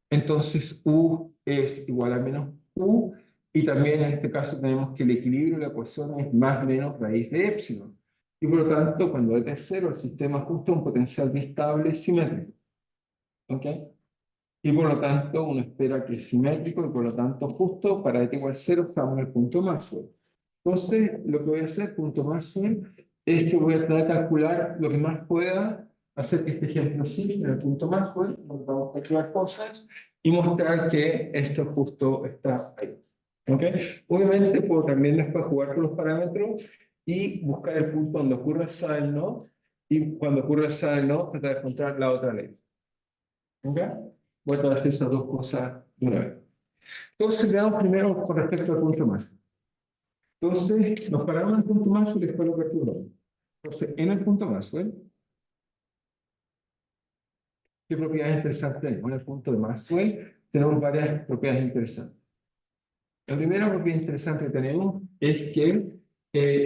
entonces u es igual a menos u, y también en este caso tenemos que el equilibrio de la ecuación es más o menos raíz de epsilon. Y por lo tanto, cuando eta es cero, el sistema justo un potencial biestable simétrico. ¿Ok? Y por lo tanto, uno espera que es simétrico, y por lo tanto, justo para eta igual a cero, estamos en el punto Maxwell. Entonces, lo que voy a hacer, punto Maxwell, es que voy a tratar de calcular lo que más pueda, hacer que este ejemplo simple en el punto Maxwell, donde vamos a calcular cosas, y mostrar que esto justo está ahí. ¿Ok? Obviamente, puedo también después jugar con los parámetros y buscar el punto donde ocurre el saddle node, y cuando ocurre el saddle node, tratar de encontrar la otra ley. ¿Ok? Voy a tratar de hacer esas dos cosas de una vez. Entonces, veamos primero con respecto al punto Maxwell. Entonces, nos paramos en el punto Maxwell y después lo capturamos. Entonces, en el punto Maxwell, ¿qué propiedades interesantes tenemos? En el punto de Maxwell tenemos varias propiedades interesantes. La primera propiedad interesante que tenemos es que,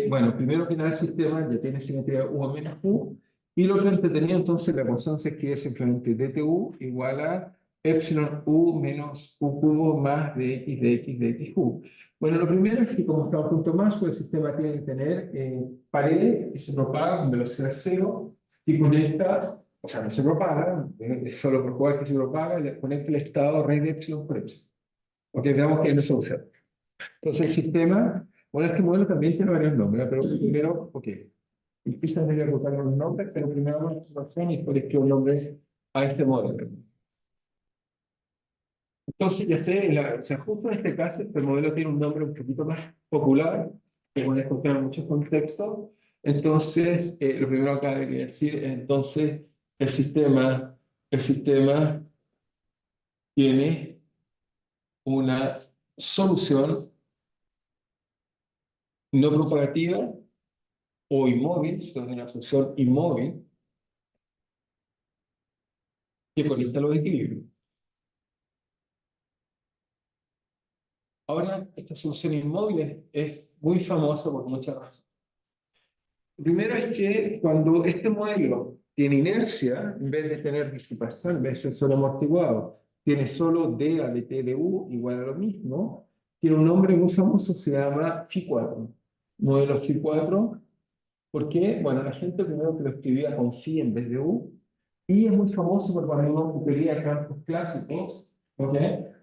bueno, primero que nada el sistema ya tiene simetría U a menos U, y lo que entretenido entonces la ecuación se escribe simplemente dtu igual a epsilon U menos U cubo más dx dx dxu. Bueno, lo primero es que como está un punto más, pues el sistema tiene que tener paredes que se propagan con velocidad cero y conecta, o sea, no se propaga, es solo por jugar que se propaga, y conecta el estado raíz de epsilon por epsilon. Ok, veamos que no se usa. Entonces el sistema, bueno, este modelo también tiene varios nombres, pero primero, ok, empiezan a agotar los nombres, pero primero vamos a hacer razón y después le escribo un nombre a este modelo. Entonces, ya sé, o sea, justo en este caso, este modelo tiene un nombre un poquito más popular, que puede encontrar muchos contextos. Entonces, lo primero que hay que decir es, entonces, el sistema tiene una solución no propagativa o inmóvil, es una solución inmóvil que conecta los equilibrios. Ahora, esta solución inmóvil es muy famosa por muchas razones. Primero es que cuando este modelo tiene inercia, en vez de tener disipación, en vez de ser solo amortiguado, tiene solo d a dt de u igual a lo mismo, tiene un nombre muy famoso, se llama Φ4. Modelo Φ4, ¿por qué? Bueno, la gente primero que lo escribía con Φ en vez de u, y es muy famoso porque cuando uno quería campos clásicos, ¿ok?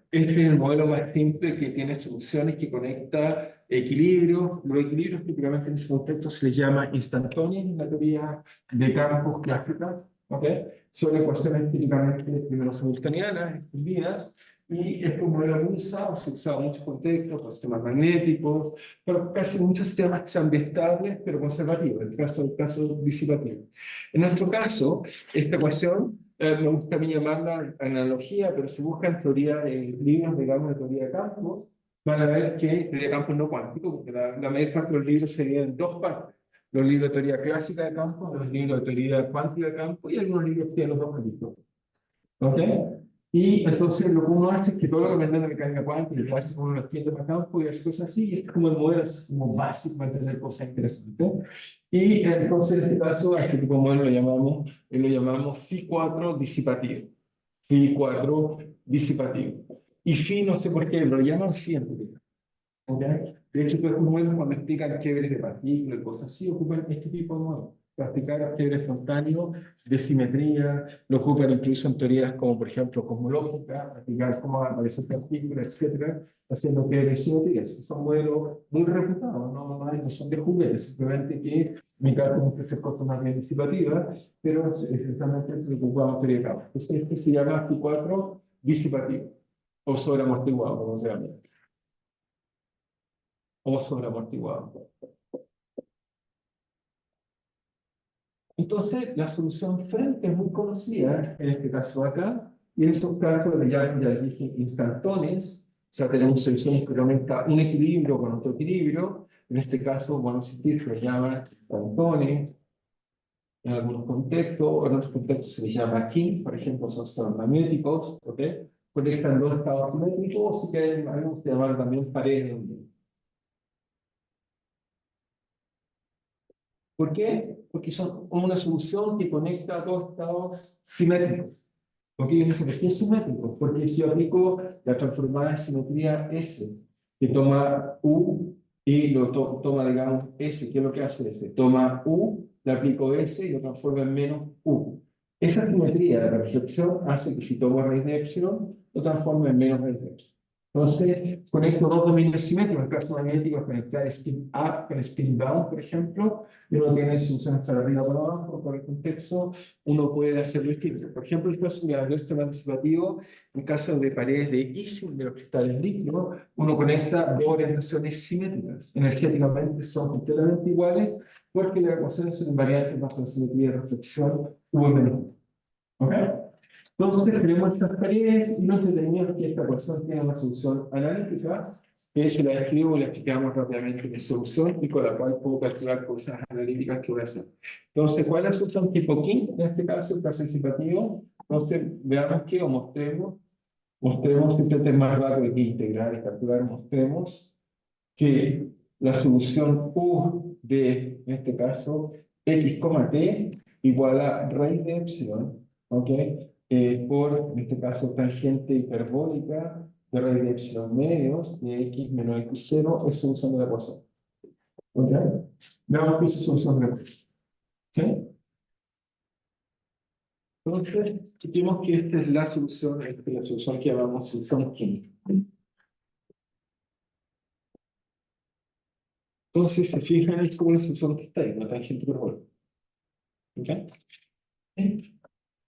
Este es el modelo más simple que tiene soluciones que conecta equilibrios. Los equilibrios típicamente en ese contexto se les llama instantáneos en la teoría de campos clásicas. ¿Ok? Son ecuaciones típicamente primero hamiltonianas, extendidas, y este modelo muy usado, se usa en muchos contextos, los sistemas magnéticos, pero casi muchos sistemas que sean biestables, pero conservativos, el caso disipativo. En nuestro caso, esta ecuación, me gusta a mí llamarla analogía, pero se busca en teoría de libros, digamos, de teoría de campos, van a ver que teoría de campos no cuántico, porque la mayor parte de los libros se dividen en dos partes. Los libros de teoría clásica de campos, los libros de teoría cuántica de campos, y algunos libros que tienen los dos capítulos. ¿Ok? Y entonces lo que uno hace es que todo lo que venden de mecánica cuántica, lo hace uno lo extiende para campo y hace cosas así, y es como el modelo es como básico para entender cosas interesantes. Y entonces en este caso, a este tipo de modelo lo llamamos Phi 4 disipativo. Phi 4 disipativo. Y Phi, no sé por qué, lo llaman Phi en realidad. ¿Ok? De hecho, todos estos modelos cuando explican quiebres de partículas y cosas así, ocupan este tipo de modelos. Practicar quiebres espontáneos, de simetría, lo ocupan incluso en teorías como, por ejemplo, cosmológica, practicar cómo aparecen partículas, etcétera, haciendo quiebres de simetrías. Son modelos muy reputados, no son de juguetes, simplemente que mi cálculo es hacer cosas más bien disipativas, pero esencialmente es lo que ocupamos en teoría de campos. Entonces, este se llama Phi 4 disipativo, o sobreamortiguado, como se llama, o sobreamortiguado. Entonces, la solución frente es muy conocida, en este caso acá, y en esos casos le llaman, ya dije, instantones, o sea, tenemos soluciones que conectan un equilibrio con otro equilibrio, en este caso, bueno, si se le llama instantones, en algunos contextos, en otros contextos se les llama King, por ejemplo, son magnéticos, ¿ok? Conectan dos estados simétricos, o si quieren, algunos se llaman también paredes. ¿Por qué? Porque son una solución que conecta dos estados simétricos. ¿Por qué? ¿Por qué es simétrico? Porque si yo aplico la transformada de simetría S, que toma U y lo toma, digamos, S, ¿qué es lo que hace S? Toma U, le aplico S y lo transforma en menos U. Esa simetría de la reflexión hace que si tomo raíz de epsilon, lo transforme en menos raíz de epsilon. Entonces, conecto dos dominios simétricos. En el caso magnético, conectar spin up con spin down, por ejemplo, y uno tiene soluciones para arriba o para abajo, por el contexto, uno puede hacerlo distinto. Por ejemplo, el caso de la más disipativo, en caso de paredes de Ising de los cristales líquidos, uno conecta dos orientaciones simétricas. Energéticamente son completamente iguales, porque las ecuaciones son invariantes bajo la simetría de reflexión U menos. ¿Ok? Entonces, tenemos estas paredes y lo entretenido es que esta ecuación tiene una solución analítica, que se la escribo y la chequeamos rápidamente de solución y con la cual puedo calcular cosas analíticas que voy a hacer. Entonces, ¿cuál es la solución tipo King? En este caso, el participativo. Entonces, veamos que o mostremos, simplemente es más rápido que integrar y calcular, mostremos que la solución U de, en este caso, x, t igual a raíz de epsilon, ¿ok? Por, en este caso, tangente hiperbólica de raíz de epsilon medios de x menos x0 es solución de la ecuación. ¿Ok? Veamos que es solución de la ecuación. ¿Sí? Entonces, supimos que esta es la solución que llamamos solución química. Entonces, se fijan, es como una solución que está ahí, una tangente hiperbólica. ¿Ok?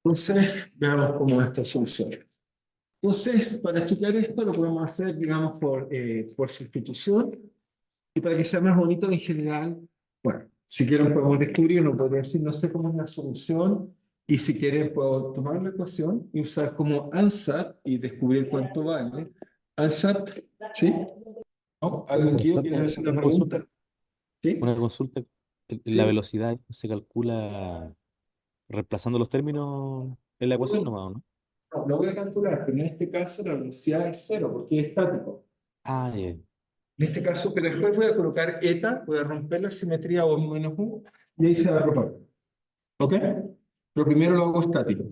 Entonces, veamos cómo esta solución. Entonces, para checar esto lo podemos hacer, digamos, por sustitución. Y para que sea más bonito en general, bueno, si quieren podemos descubrir, uno podría decir, no sé cómo es la solución, y si quieren puedo tomar la ecuación y usar como ansat y descubrir cuánto vale. Ansat, ¿sí? ¿No? ¿Alguien aquí Pensar quiere hacer una una consulta, pregunta? ¿Sí? una consulta. La ¿Sí? velocidad se calcula reemplazando los términos en la ecuación No, nomás, ¿no? lo voy a calcular, pero en este caso la velocidad es cero, porque es estático. Ah, ya. En este caso, pero después voy a colocar eta, voy a romper la simetría o menos u, y ahí se va a romper. ¿Ok? Pero primero lo hago estático.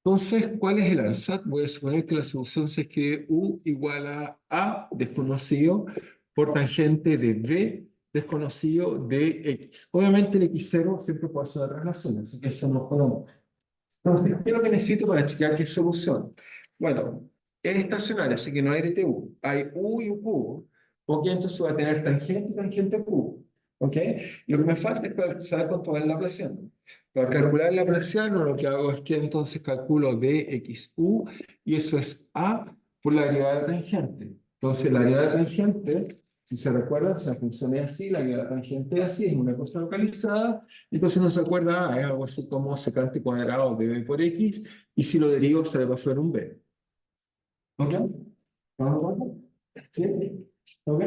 Entonces, ¿cuál es el ansat? Voy a suponer que la solución se escribe u igual a desconocido por tangente de b desconocido de x. Obviamente el x0 siempre puede ser una relación, así que eso no podemos. Entonces, ¿qué es lo que necesito para checar qué solución? Bueno, es estacionario, así que no hay DTU. Hay U y un cubo. Ok, entonces va a tener tangente y tangente cubo. Ok, y lo que me falta es saber cuánto vale la Laplaciano. Para calcular la Laplaciano, lo que hago es que entonces calculo dxu y eso es A por la derivada de la tangente. Entonces, la derivada de la tangente, si se recuerdan, se funciona así, la derivada de la tangente es así, es una cosa localizada. Entonces no se acuerda, es algo así como secante cuadrado de b por x, y si lo derivo se le va a hacer un b. ¿Ok? ¿Estamos de acuerdo? ¿Sí? ¿Ok?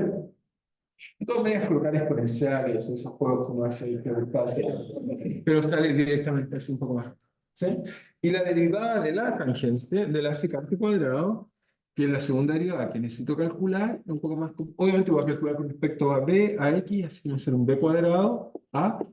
De todas maneras, colocar exponenciales, esos juegos como hace el que busca hacer, pero sale directamente así un poco más. ¿sí? Y la derivada de la tangente de la secante cuadrado, que es la segunda derivada que necesito calcular, un poco más, obviamente voy a calcular con respecto a b, a x, así que va a ser un b cuadrado, a,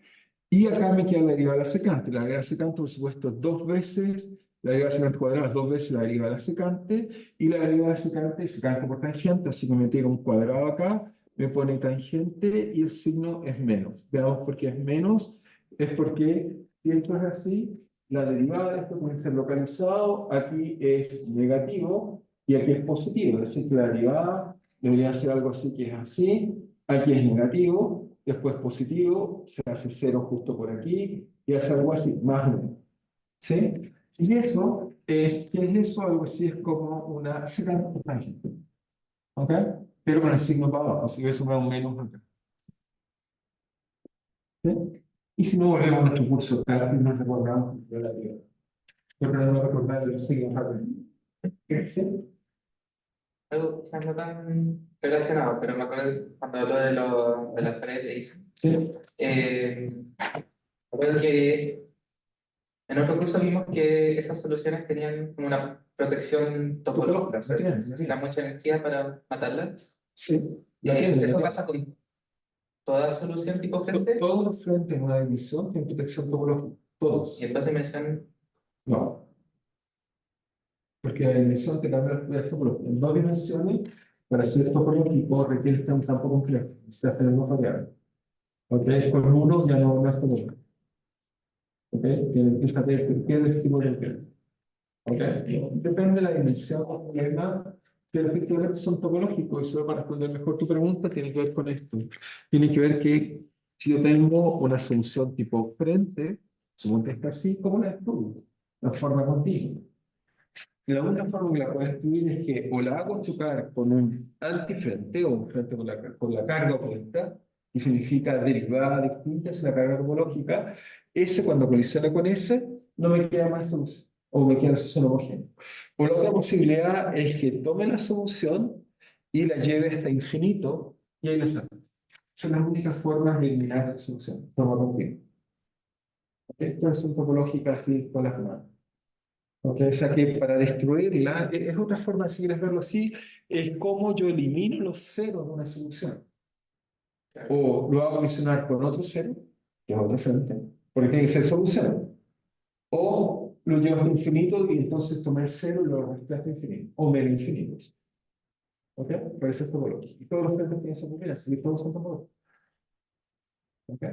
y acá me queda la derivada de la secante. La derivada de la secante, por supuesto, es dos veces, la derivada de la secante cuadrada es dos veces la derivada de la secante, y la derivada de la secante es secante por tangente, así que me tiro un cuadrado acá, me pone tangente y el signo es menos. Veamos por qué es menos, es porque si esto es así, la derivada de esto puede ser localizado, aquí es negativo y aquí es positivo, es decir, que la derivada debería ser algo así que es así, aquí es negativo, después positivo, se hace cero justo por aquí, y hace algo así, más o menos. ¿Sí? Y eso es, ¿qué es eso? Algo así es como una secante tangente. ¿Ok? Pero con el signo para abajo, así que eso va un menos acá. ¿Sí? Y si no volvemos a nuestro curso, cada vez nos recordamos de la vida. Yo creo que no recordar los signos rápido. ¿Sí? Algo quizás no tan relacionado, pero me acuerdo cuando habló de las paredes de Eisen. ¿Sí? Me acuerdo que en otro curso vimos que esas soluciones tenían como una protección topológica, o sea, Bien, necesita mucha energía para matarlas. Sí. La tiene, la ¿Eso tiene. pasa con toda solución tipo frente? Todos los frentes en una división tienen protección topológica. Todos. Y en dos dimensiones, No. Porque la dimensión te cambia la topología. En dos dimensiones, para ser topológico, requiere un campo complejo. Se hace dos variables. ¿Ok? Con uno ya no es topológico. ¿Ok? Empieza a pierde el tipo de entero. ¿Ok? Depende de la dimensión del problema, pero efectivamente son topológicos. Y solo para responder mejor tu pregunta, tiene que ver con esto. Tiene que ver que si yo tengo una solución tipo frente, supongo que está así, ¿cómo la estudio? La forma continua. Y la única forma que la puedo escribir es que o la hago chocar con un antifrente o un frente con la carga opuesta, que significa derivada distinta, es la carga topológica. Ese, cuando colisiona con ese, no me queda más solución, o me queda la solución homogénea. O la otra posibilidad es que tome la solución y la lleve hasta infinito y ahí la saco. Son las únicas formas de eliminar esa solución, forma continua. Estas son topológicas así con las manos. Okay, o sea que para destruirla, es otra forma, si quieres verlo así, es como yo elimino los ceros de una solución. O lo hago colisionar con otro cero, que es otro frente, porque tiene que ser solución. O lo llevo hasta infinito y entonces tomé el cero y lo arrastré hasta infinito, o menos infinitos. ¿Ok? Por eso es topológico. Y todos los frentes tienen esa propiedad, así que todos son topológicos. ¿Ok?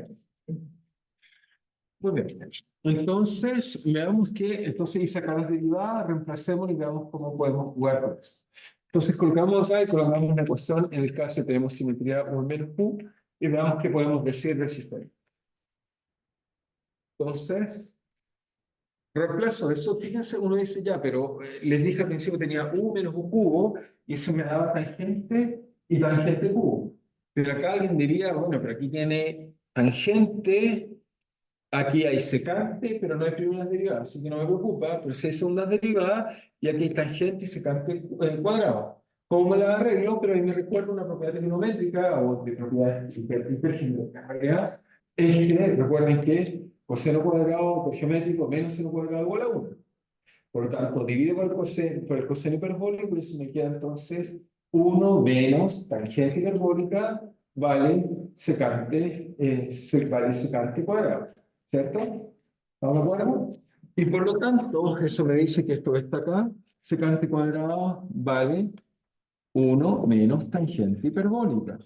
Muy bien. Entonces, veamos que, entonces, y sacar las derivadas, reemplacemos y veamos cómo podemos jugar con eso. Entonces, colocamos acá y colocamos una ecuación en el caso que tenemos simetría 1 menos Q y veamos qué podemos decir del sistema. Entonces, reemplazo eso. Fíjense, uno dice ya, pero les dije al principio tenía U menos U cubo y eso me daba tangente y tangente cubo. Pero acá alguien diría, bueno, pero aquí tiene tangente. Aquí hay secante, pero no hay primeras derivadas, así que no me preocupa, pero si hay segundas derivadas, y aquí hay tangente y secante cuadrado. ¿Cómo me la arreglo? Pero ahí me recuerdo una propiedad trigonométrica o de propiedades hipergeométricas. En realidad, es que, recuerden que coseno cuadrado hipergeométrico menos seno cuadrado igual a 1. Por lo tanto, divido por el coseno hiperbólico y eso me queda entonces 1 menos tangente hiperbólica vale secante, vale secante cuadrado. ¿Cierto? ¿Estamos de acuerdo? Y por lo tanto, eso me dice que esto está acá, secante cuadrado vale 1 menos tangente hiperbólica.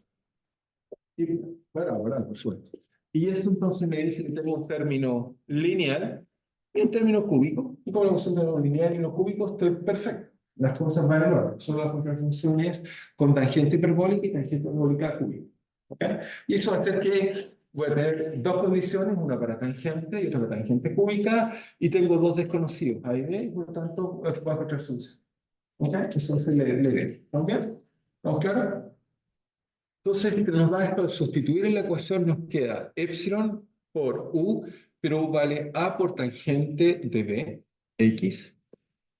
Y, bueno, ¿verdad? Por suerte. Y eso entonces me dice que tengo un término lineal y un término cúbico. Y como la función de término lineal y no cúbico, estoy perfecto. Las cosas van en orden. Solo las funciones con tangente hiperbólica y tangente hiperbólica cúbica. ¿Ok? Y eso va a hacer que voy a tener dos condiciones, una para tangente y otra para tangente cúbica, y tengo dos desconocidos, A y B, y por lo tanto voy a encontrar solución. ¿Ok? Eso es la idea. ¿Estamos bien? ¿Estamos claros? Entonces, nos da esto, sustituir en la ecuación nos queda epsilon por u, pero u vale a por tangente de b, x,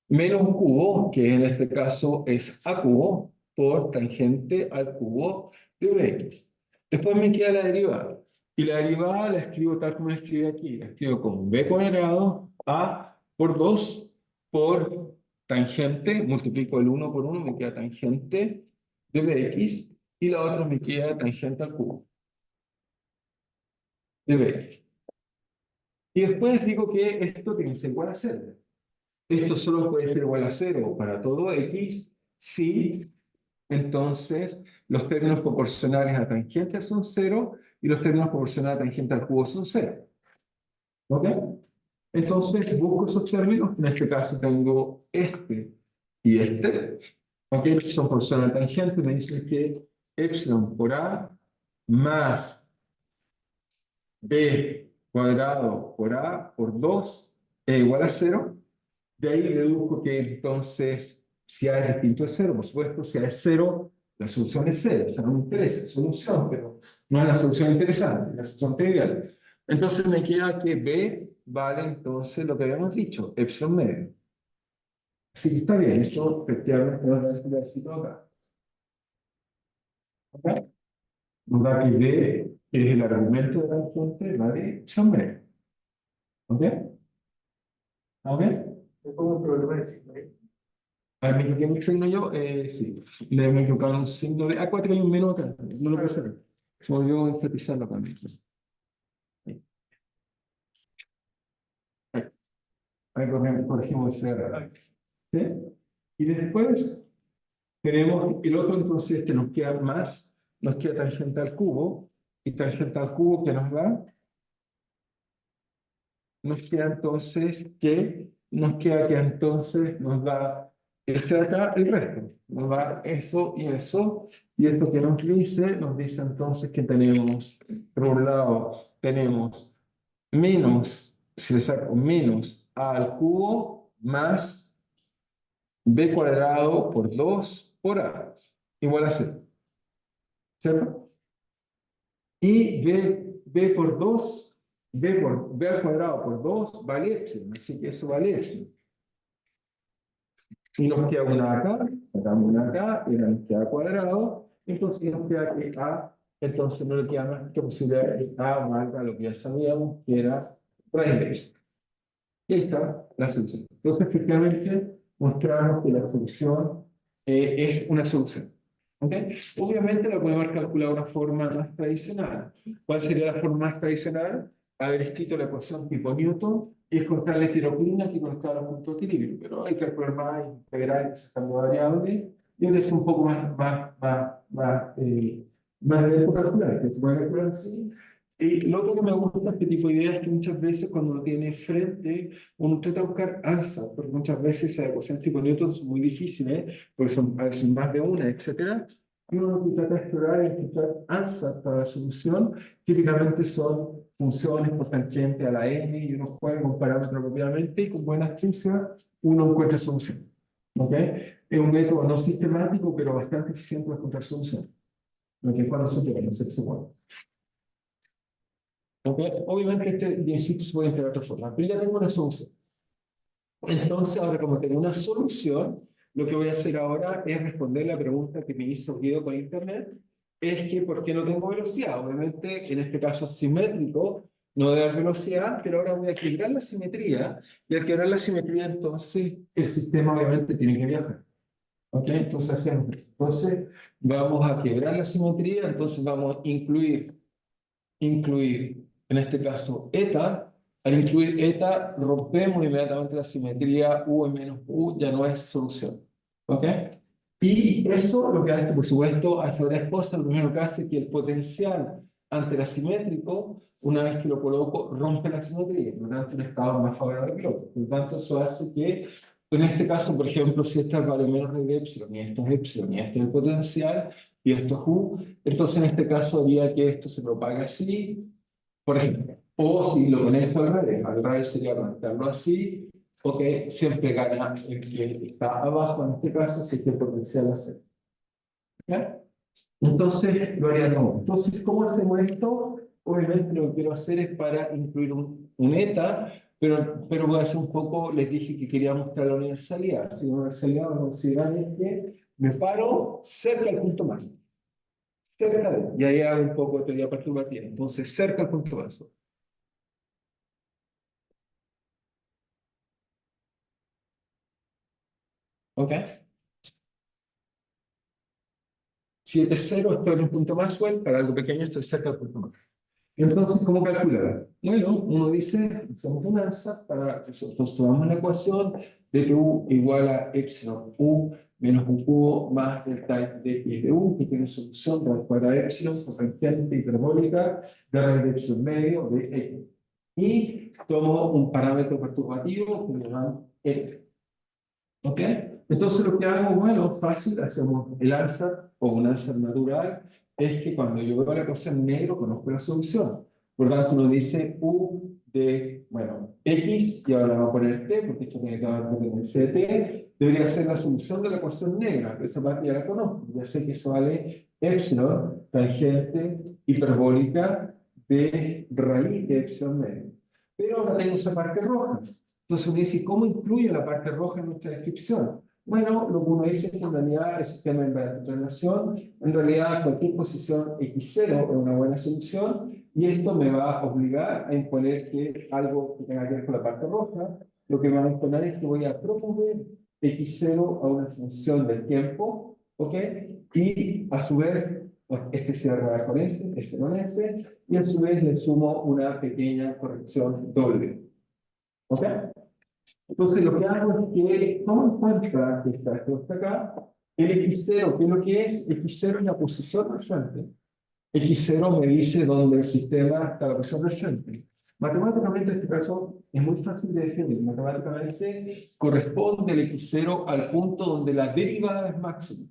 menos u cubo, que en este caso es a cubo, por tangente al cubo de bx. Después me queda la derivada. Y la derivada la escribo tal como la escribí aquí. La escribo como b cuadrado a por 2 por tangente, multiplico el 1 por 1, me queda tangente de bx, y la otra me queda tangente al cubo de bx. Y después digo que esto tiene que ser igual a 0. Esto solo puede ser igual a 0 para todo x si entonces los términos proporcionales a tangente son 0 y los términos proporcionales a tangente al cubo son 0. ¿Ok? Entonces busco esos términos. En este caso tengo este y este. ¿Ok? Que son proporcionales a tangente. Me dicen que epsilon por a más b cuadrado por a por 2 es igual a 0. De ahí deduzco que entonces, si A es distinto de 0, por supuesto, si A es 0, la solución es 0. O sea, no me interesa la solución, pero no es la solución interesante, es la solución trivial. Entonces me queda que B vale entonces lo que habíamos dicho, epsilon medio. Así que está bien, esto efectivamente no es el versito acá. ¿Ok? Nos da que B es el argumento de la tangente, vale epsilon medio. ¿Ok? ¿Ok? Es como un problema de signo. A ver, ¿me equivoqué en el signo yo? Sí, le hemos equivocado en un signo de A4 y un menos acá. No lo puse acá. Se me olvidó enfatizarlo también. Ahí, ahí. Ahí corregimos ese error. ¿Sí? Y después tenemos el otro, entonces, que nos queda más, nos queda tangente al cubo, y tangente al cubo que nos da, nos queda entonces que entonces nos da este de acá, el resto, nos da eso, y esto que nos dice entonces que tenemos, por un lado, tenemos menos, si le saco menos a al cubo, más b cuadrado por 2 por a, igual a 0, ¿cierto? Y b por 2 b al cuadrado por 2 vale epsilon, así que eso vale epsilon. Y nos queda una acá, sacamos una acá, y nos queda cuadrado, entonces nos queda que a, entonces no le queda más que posibilidad de que a valga lo que ya sabíamos, que era raíz de x. Y ahí está la solución. Entonces, efectivamente, mostramos que la solución es una solución. ¿Ok? Obviamente la podemos calcular de una forma más tradicional. ¿Cuál sería la forma más tradicional? Haber escrito la ecuación tipo Newton y encontrar la heteroclina que conecta los puntos de equilibrio. Pero hay que calcular más, integrar, sacar variables, y es un poco más de calcular, que se puede calcular así. Y lo otro que me gusta de este tipo de ideas es que muchas veces cuando uno tiene frente, uno trata de buscar ansas, porque muchas veces esas ecuaciones tipo Newton son muy difíciles, porque son, a veces más de una, etcétera. Y uno lo que trata de explorar es encontrar ansas para la solución, típicamente son funciones por tangente a la n, y uno juega con parámetros propiamente, y con buena astucia uno encuentra solución. ¿Ok? Es un método no sistemático, pero bastante eficiente para encontrar solución. ¿Ok? Cuando se quiere, no se supone. Obviamente este diecito se puede integrar de otra forma, pero ya tengo una solución. Entonces, ahora como tengo una solución, lo que voy a hacer ahora es responder la pregunta que me hizo Guido con internet, es que ¿por qué no tengo velocidad? Obviamente, en este caso simétrico, no debe haber velocidad, pero ahora voy a equilibrar la simetría, y al quebrar la simetría, entonces, el sistema obviamente tiene que viajar. ¿Ok? Entonces, entonces vamos a quebrar la simetría, entonces vamos a incluir, en este caso, eta. Al incluir eta, rompemos inmediatamente la simetría u en menos u, ya no es solución. ¿Ok? Y eso lo que hace, por supuesto, hace varias cosas. Lo primero que hace es que el potencial ante el asimétrico, una vez que lo coloco, rompe la simetría. Por lo tanto, un estado más favorable que el otro. Por lo tanto, eso hace que, en este caso, por ejemplo, si esta vale menos de epsilon, y esto es epsilon, y este es el potencial, y esto es u, entonces en este caso haría que esto se propague así, por ejemplo. O si lo conecto al revés sería conectarlo así, ok, siempre gana el que está abajo, en este caso, si es que el potencial hace. ¿Ya? Entonces, lo haría no. Entonces, ¿cómo hacemos esto? Obviamente lo que quiero hacer es para incluir un eta, pero voy a hacer un poco, les dije que quería mostrar la universalidad. Si la universalidad vamos a considerar es que me paro cerca del punto máximo. Cerca de él. Y ahí hago un poco de teoría perturbativa. Entonces, cerca del punto máximo. ¿Ok? Si este es 0, estoy en un punto Maxwell, para algo pequeño estoy cerca del punto Maxwell. Entonces, ¿cómo calcular? Bueno, uno dice, hacemos un ANSA para eso. Entonces, tomamos la ecuación de que U igual a epsilon U menos un cubo más delta de y de U, que tiene solución de la cuadrada de epsilon con tangente hiperbólica de raíz de epsilon medio de X. Y tomo un parámetro perturbativo que le llaman F. ¿Ok? Entonces lo que hago, bueno, fácil, hacemos el answer o un answer natural, es que cuando yo veo la cosa en negro, conozco la solución. Por lo tanto, uno dice U de, bueno, X, y ahora vamos a poner T, porque esto tiene que haber dependencia de T, debería ser la solución de la ecuación negra. Esa parte ya la conozco, ya sé que eso vale epsilon, tangente hiperbólica de raíz de epsilon medio. Pero ahora tengo esa parte roja. Entonces uno dice, ¿cómo incluye la parte roja en nuestra descripción? Bueno, lo que uno dice es que en realidad el sistema de relación, en realidad cualquier posición x0 es una buena solución, y esto me va a obligar a imponer que algo que tenga que ver con la parte roja, lo que me va a imponer es que voy a proponer x0 a una función del tiempo, ¿ok? Y a su vez, pues, este se va con este con este, y a su vez le sumo una pequeña corrección doble. ¿Ok? Entonces lo que hago es que tomo en cuenta que esto está acá, el x0, ¿qué es lo que es? X0 es la posición del frente. X0 me dice dónde el sistema está la posición del frente. Matemáticamente, en este caso, es muy fácil de definir. Matemáticamente, corresponde el x0 al punto donde la derivada es máxima.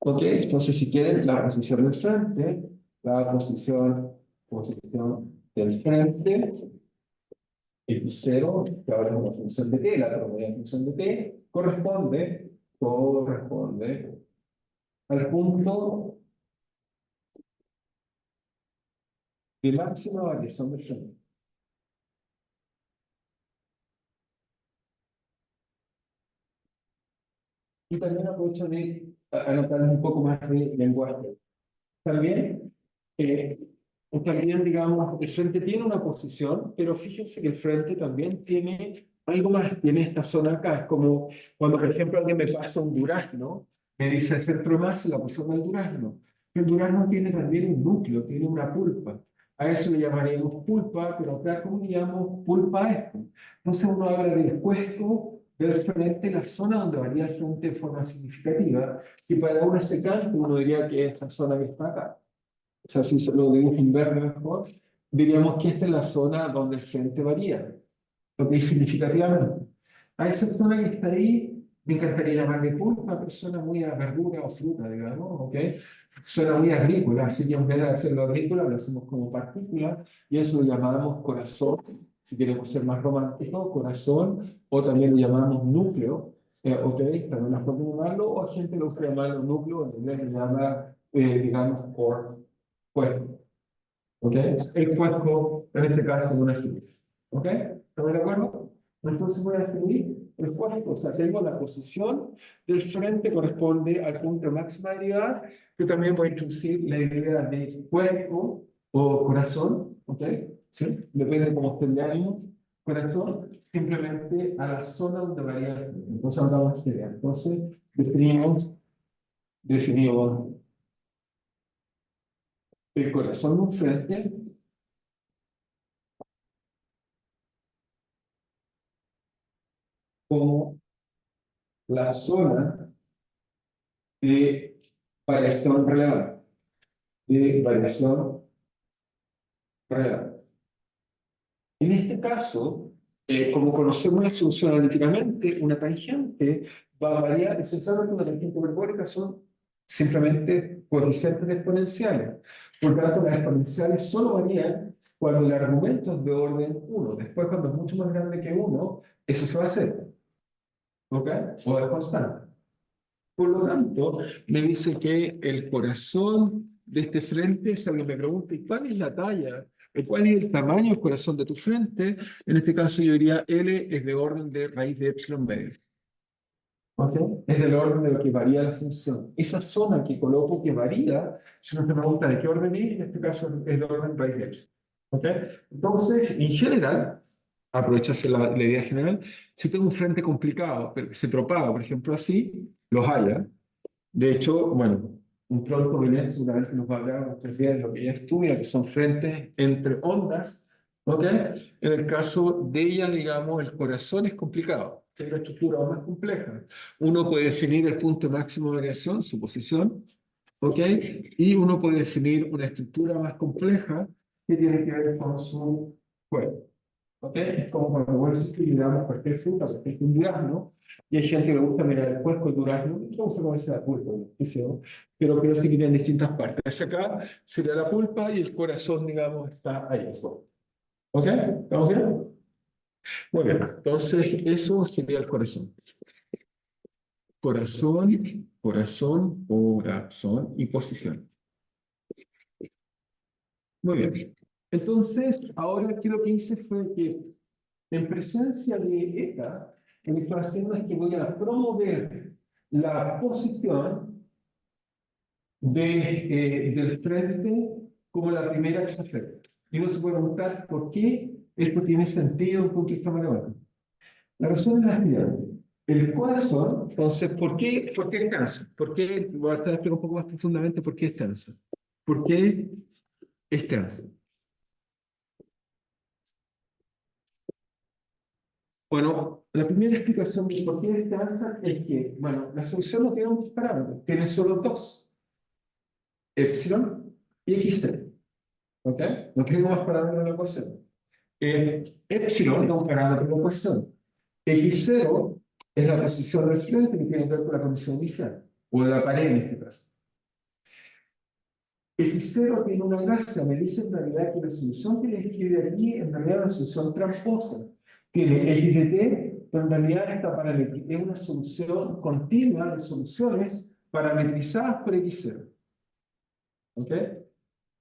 ¿Ok? Entonces, si quieren, la posición del frente, la posición del frente, x0, que ahora es una función de t, la propiedad de función de t, corresponde al punto de máxima variación del frente. Y también aprovecho de anotarles un poco más de lenguaje. También, eh, también, digamos, el frente tiene una posición, pero fíjense que el frente también tiene algo más, tiene esta zona acá. Es como cuando, por ejemplo, alguien me pasa un durazno, me dice el centro de masa, la posición del durazno. El durazno tiene también un núcleo, tiene una pulpa. A eso le llamaríamos pulpa, pero acá, ¿cómo le llamamos pulpa a esto? Entonces uno habla del cuesco del frente, la zona donde varía el frente de forma significativa, y para una secante uno diría que es esta zona que está acá. O sea, si lo dibujo en verde mejor, diríamos que esta es la zona donde el frente varía, lo que es significativamente. A esa zona que está ahí, me encantaría llamarle pulpa, pero suena muy a verdura o fruta, digamos, ¿ok? Suena muy agrícola, así que en vez de hacerlo agrícola, lo hacemos como partícula, y eso lo llamamos corazón, si queremos ser más románticos, corazón, o también lo llamamos núcleo, ¿ok? También la forma de llamarlo, o gente lo usa llamarlo núcleo, en inglés le llama, digamos, core. Cuerpo, ¿ok? El cuerpo, en este caso, es una estructura, ¿ok? ¿Estamos de acuerdo? Entonces voy a escribir el cuerpo, o sea, tengo la posición del frente corresponde al punto máxima derivada, que también voy a introducir la idea de cuerpo o corazón, ¿ok? ¿Sí? Depende de cómo esté el ánimo, corazón, simplemente a la zona donde varía el frente. Entonces hablamos de esta idea. Entonces definimos el corazón de un frente como la zona de variación relevante. De variación relevante. En este caso, como conocemos la solución analíticamente, una tangente va a variar, esencialmente una tangente hiperbólica son simplemente coeficientes exponenciales. Por lo tanto, las exponenciales solo varían cuando el argumento es de orden 1. Después, cuando es mucho más grande que 1, eso se va a hacer. ¿Ok? O es constante. Por lo tanto, me dice que el corazón de este frente, si alguien me pregunta, ¿y cuál es la talla? ¿Cuál es el tamaño del corazón de tu frente? En este caso yo diría L es de orden de raíz de epsilon medio. ¿Ok? Es del orden de lo que varía la función. Esa zona que coloco que varía, si uno se pregunta de qué orden es, en este caso es de orden raíz de epsilon. ¿Ok? Entonces, en general, aprovecharse la idea general. Si tengo un frente complicado, pero que se propaga, por ejemplo, así, los haya. De hecho, bueno, un pronto Belén seguramente nos va a hablar otros días de lo que ella estudia, que son frentes entre ondas, ¿ok? En el caso de ella, digamos, el corazón es complicado, es una estructura más compleja. Uno puede definir el punto máximo de variación, su posición, ¿ok? Y uno puede definir una estructura más compleja que tiene que ver con su cuerpo. ¿Ok? Es como cuando vos miramos cualquier fruta, cualquier durazno, y hay gente que le gusta mirar el cuerpo del durazno, y no sé cómo se la pulpa, pero creo que se en distintas partes. Hacia acá sería la pulpa y el corazón, digamos, está ahí. ¿Ok? ¿Estamos bien? Muy bien. Entonces, eso sería el corazón. Corazón, corazón, corazón y posición. Muy bien. Entonces, ahora aquí lo que hice fue que en presencia de ETA, lo que estoy haciendo es que voy a promover la posición del frente como la primera que se afecta. Y uno se puede preguntar por qué esto tiene sentido desde un punto de vista matemático. La razón es la siguiente. El corazón, entonces, ¿por qué descansa? ¿Por qué? Voy a estar explicando un poco más profundamente por qué descansa. ¿Por qué descansa? Bueno, la primera explicación de por qué descansa es que, bueno, la solución no tiene muchos parámetros, tiene solo dos, epsilon y xc, ¿ok? No tengo más parámetros en la ecuación. Epsilon es un parámetro de la ecuación. X0 es la posición del frente que tiene que ver con la condición inicial, o de la pared en este caso. X0 tiene una gracia, me dice en realidad que la solución que le escribe aquí en realidad es una solución tramposa. Tiene X de t, pero en realidad es una solución continua de soluciones parametrizadas por X0. ¿Ok?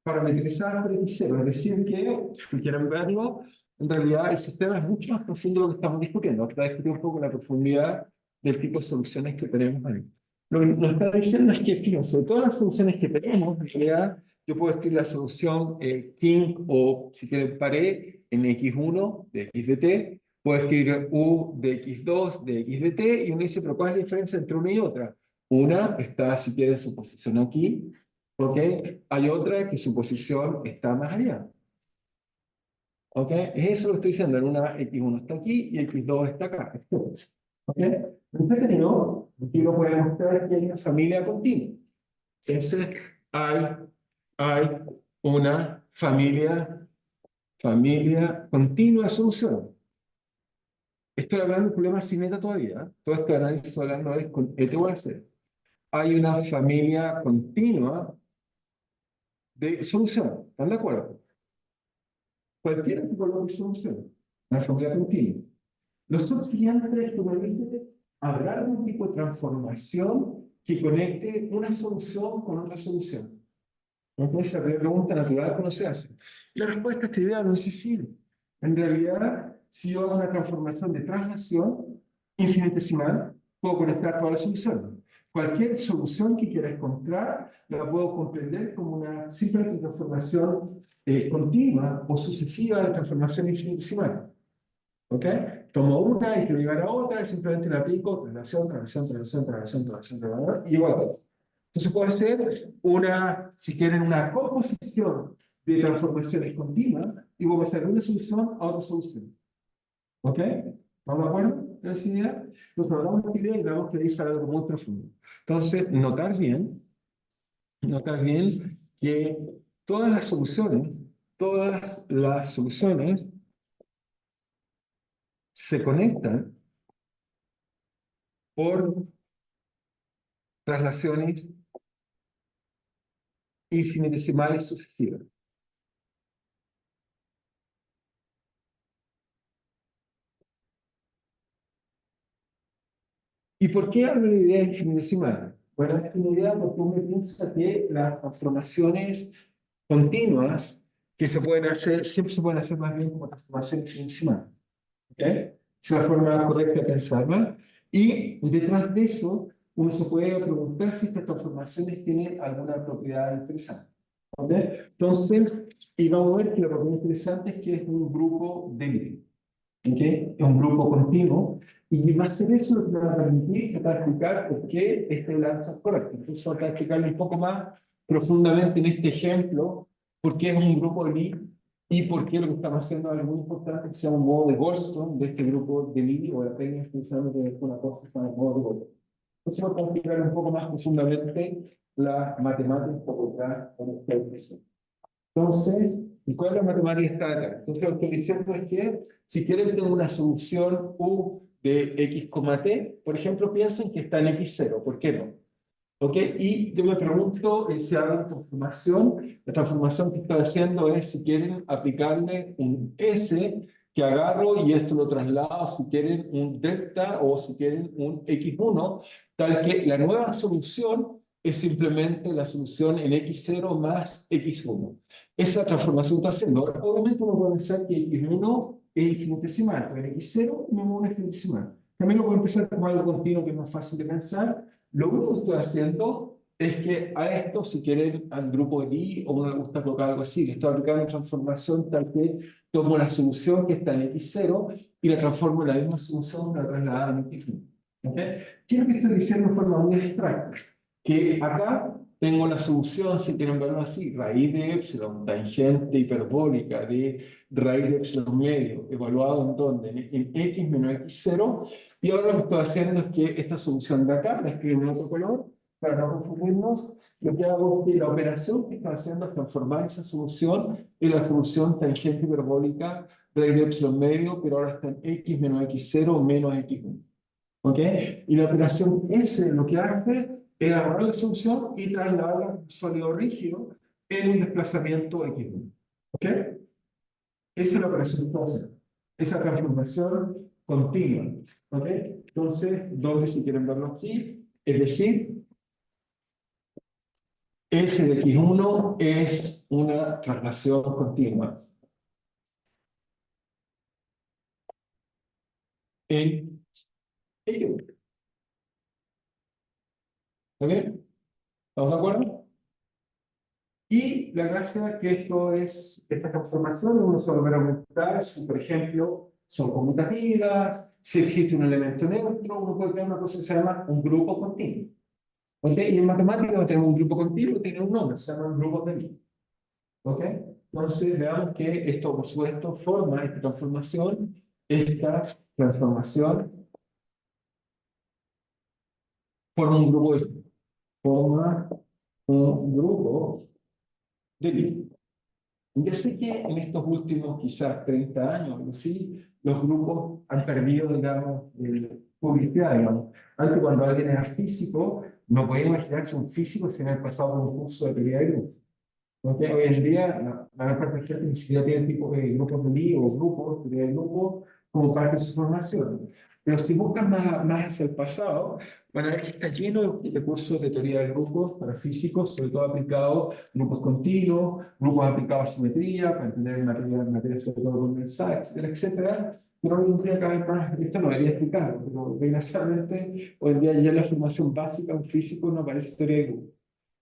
Parametrizadas por X0. Es decir, que, si quieren verlo, en realidad el sistema es mucho más profundo de lo que estamos discutiendo. Vamos a discutir un poco la profundidad del tipo de soluciones que tenemos ahí. Lo que nos está diciendo es que, fíjense, de todas las soluciones que tenemos, en realidad, yo puedo escribir la solución king o, si quieren, pared en x1 de x de t, puedo escribir u de x2 de x de t, y uno dice, pero ¿cuál es la diferencia entre una y otra? Una está, si quieren, su posición aquí, ¿ok? Hay otra que su posición está más allá. ¿Ok? Eso lo estoy diciendo, en una x1 está aquí y x2 está acá. ¿Ok? En términos, aquí lo podemos mostrar que hay una familia continua. Entonces, hay una familia continua de solución. Estoy hablando de problemas sin ETA todavía. Todo este análisis estoy hablando es con ETA voy a hacer. Hay una familia continua de solución. ¿Están de acuerdo? Cualquier tipo de solución. Una familia continua. Lo subsiguiente es que me dice, ¿habrá algún tipo de transformación que conecte una solución con otra solución? Entonces, la pregunta natural, ¿cómo se hace? La respuesta es trivial, no es sí. En realidad, si yo hago una transformación de traslación infinitesimal, puedo conectar todas las soluciones. Cualquier solución que quiera encontrar, la puedo comprender como una simple transformación continua o sucesiva de transformación infinitesimal. ¿Ok? Tomo una y quiero llegar a otra, y simplemente la aplico, traslación, y igual. Entonces puede ser una, si quieren, una composición de transformaciones continuas y voy a pasar de una solución a otra solución. ¿Ok? ¿Estamos de acuerdo con esa idea? Entonces hablamos de idea y vamos a ir a algo muy profundo. Entonces, notar bien que todas las soluciones se conectan por traslaciones infinitesimales sucesivas. ¿Y por qué hablo de idea infinitesimal? Bueno, es una idea porque uno piensa que las transformaciones continuas que se pueden hacer, siempre se pueden hacer más bien como transformación infinitesimal. ¿Ok? Es la forma correcta de pensarla. Y detrás de eso, uno se puede preguntar si estas transformaciones tienen alguna propiedad interesante. ¿Ok? Entonces, y vamos a ver que la propiedad interesante es que es un grupo de ¿ok? Es un grupo continuo, y va a ser eso lo que me va a permitir que va a explicar por qué este balance es correcto. Entonces, voy a explicarle un poco más profundamente en este ejemplo por qué es un grupo de Lie y por qué lo que estamos haciendo es muy importante que sea un modo de Goldstone de este grupo de Lie o de técnicas pensando que es una cosa que se llama modo de Goldstone. Entonces, voy a explicar un poco más profundamente las matemáticas por detrás de esta expresión. Entonces, ¿y cuál es la matemática que está acá? Entonces, lo que estoy diciendo es que si quieren tener una solución U de x, t, por ejemplo, piensen que está en x0, ¿por qué no? ¿Ok? Y yo me pregunto si hago una transformación. La transformación que estoy haciendo es si quieren aplicarle un S que agarro y esto lo traslado, si quieren un delta o si quieren un x1, tal que la nueva solución es simplemente la solución en x0 más x1. Esa transformación está haciendo. Ahora, obviamente uno puede pensar que x1 es infinitesimal, pero x0 no es infinitesimal. También lo puedo empezar como algo continuo que es más fácil de pensar. Lo único que estoy haciendo es que a esto, si quieren, al grupo de Lie, o me gusta colocar algo así, le estoy aplicando una transformación tal que tomo la solución que está en x0 y la transformo en la misma solución que la trasladada en x1. ¿Okay? ¿Qué es lo que estoy diciendo de forma muy abstracta? Que acá tengo la solución, si quieren verlo así, raíz de epsilon, tangente hiperbólica de raíz de epsilon medio, evaluado en dónde, en x menos x0, y ahora lo que estoy haciendo es que esta solución de acá, la escribo en otro color, para no confundirnos, lo que hago es que la operación que estoy haciendo es transformar esa solución en la solución tangente hiperbólica raíz de epsilon medio, pero ahora está en x menos x0 menos x1. ¿Ok? Y la operación S lo que hace es agarrar la solución y trasladarla a un sólido rígido en un desplazamiento x1. ¿Ok? Esa es la operación que estamos haciendo. Esa transformación continua. ¿Ok? Entonces, ¿dónde si quieren verlo así? Es decir, S de x1 es una traslación continua en x1. ¿Ok? ¿Estamos de acuerdo? Y la gracia es que esta transformación uno se va a volver a aumentar si, por ejemplo, son conmutativas, si existe un elemento neutro, uno puede crear una cosa que se llama un grupo continuo. ¿Ok? Y en matemáticas tenemos un grupo continuo, tiene un nombre, se llama un grupo de Lie. ¿Ok? Entonces veamos que esto, por supuesto, forma esta transformación forma un grupo de, forma un grupo de Lie. Yo sé que en estos últimos quizás 30 años, ¿sí? Los grupos han perdido, digamos, publicidad, digamos. Antes, cuando alguien era físico, no podía imaginarse un físico sin haber pasado por un curso de teoría de grupos. Porque hoy en día, la mayor parte de la gente ni siquiera tiene tipo de grupos de Lie o grupos, teoría de grupos, como parte de su formación. Pero si buscan más hacia el pasado, van a ver que está lleno de cursos de teoría de grupos para físicos, sobre todo aplicados a grupos continuos, grupos aplicados a simetría, para entender materia sobre todo condensada, etcétera, etcétera. Pero hoy en día cada vez más, esto no debería explicarlo, pero desgraciadamente hoy en día ya en la formación básica un físico no aparece teoría de grupos.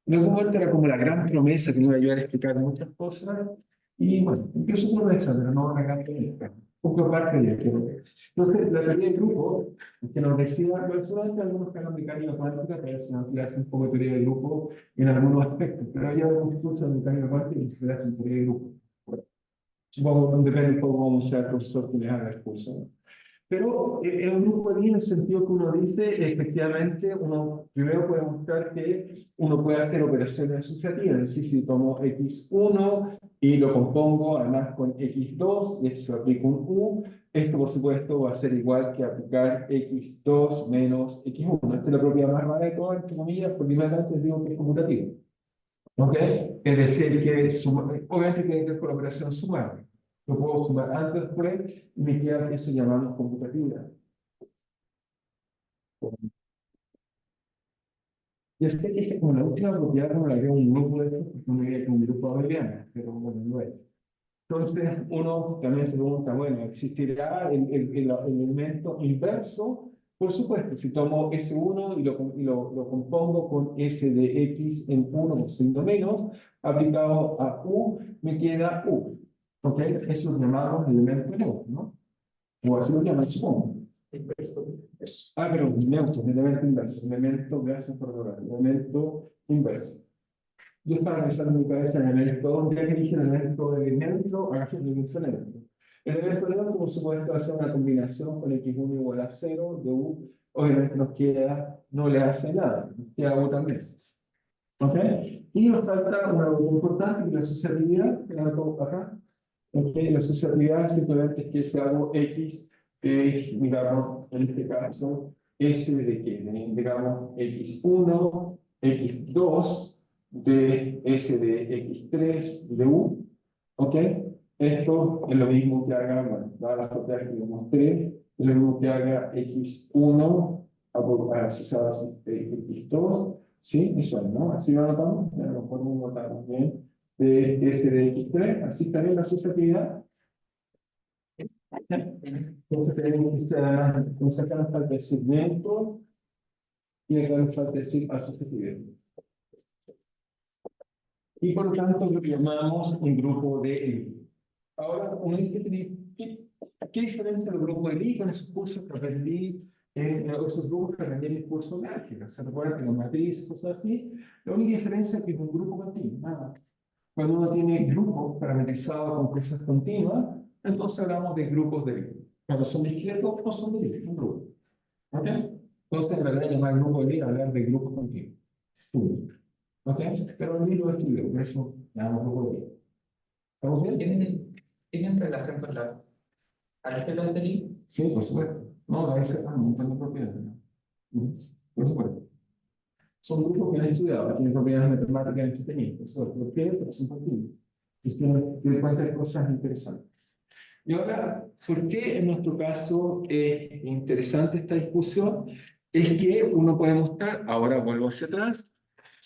En algún momento era como la gran promesa que me iba a ayudar a explicar muchas cosas, y bueno, incluso promesa, pero no una gran promesa. Un poco parte de ello. Entonces, la teoría de grupo, que nos decía, solamente algunos que hagan mecánica cuántica, que a veces nos hace un poco de teoría de grupo en algunos aspectos, pero hay algunos cursos de mecánica cuántica que se hacen teoría de grupo. Bueno, supongo que depende un poco cómo sea el profesor que les haga el curso, ¿no? Pero es un grupo de Lie en el sentido que uno dice, efectivamente, uno primero puede mostrar que uno puede hacer operaciones asociativas, es decir, si tomo x1 y lo compongo además con x2 y esto aplico un u, esto por supuesto va a ser igual que aplicar x2 menos x1. Esta es la propiedad más rara de todas, entre comillas, porque inmediatamente digo que es conmutativo. ¿Ok? Es decir, que obviamente tiene que ver con la operación sumar. Lo puedo sumar antes o después y me queda que eso llamamos computatividad. Yo sé que es como la última propiedad no la veo un grupo de estos, porque uno diría que un grupo de abelianas, pero bueno, no es. Entonces, uno también se pregunta, bueno, ¿existirá el elemento inverso? Por supuesto, si tomo S1 y lo compongo con S de X en 1 o signo menos, aplicado a U, me queda U. ¿Ok? Eso es llamado elemento neutro, ¿no? O así lo llaman, supongo. Inverso. Eso. Ah, pero neutro, elemento inverso. Elemento, gracias por lograr. Elemento inverso. Yo estaba pensando en mi cabeza en el elemento, un día que dije el elemento de neutro, agarré el elemento neutro. El elemento neutro, por supuesto, va a ser una combinación con x1 igual a 0 de u. Obviamente nos queda, no le hace nada, nos queda u también. ¿Ok? Y nos falta una muy importante, que es la asociatividad, que la pongo acá. ¿Ok? La asociatividad simplemente es que si hago x, digamos, en este caso, s de qué, digamos, x1, x2, de s de x3 de u, ¿ok? Esto es lo mismo que haga, bueno, dadas las propiedades que les mostré, es lo mismo que haga x1 asociado a x2, ¿sí? Eso es, ¿no? Así lo anotamos, ya lo podemos notar bien, de s de x3, así también la asociatividad. Entonces tenemos que además, nos acá nos falta el segmento y acá nos falta decir asociatividad. Y por lo tanto lo llamamos un grupo de Lie. Ahora, uno dice, ¿qué diferencia del grupo de Lie con esos cursos que aprendí, esos grupos que aprendí en el curso de álgebra? ¿Se recuerdan que las matrices, cosas así? La única diferencia es que es un grupo continuo, nada más. Cuando uno tiene grupos parametrizados con cosas continuas, entonces hablamos de grupos de Lie. Cuando son discretos, no son de Lie, un grupo. ¿Ok? Entonces, en realidad, llamar grupo de Lie, hablar de grupos continuos. Sí. ¿Ok? Pero el libro estudio, por eso llamamos grupo de Lie. ¿Estamos bien? ¿Tienen relación con la álgebra de Lie? Sí, por supuesto. No, a veces un montón de propiedades, ¿no? Por supuesto. Son grupos que han estudiado, tienen propiedades matemáticas entretenidas. Eso lo tienen, pero son continuos. Y tienen cuenta cosas interesantes. Y ahora, ¿por qué en nuestro caso es interesante esta discusión? Es que uno puede mostrar, ahora vuelvo hacia atrás,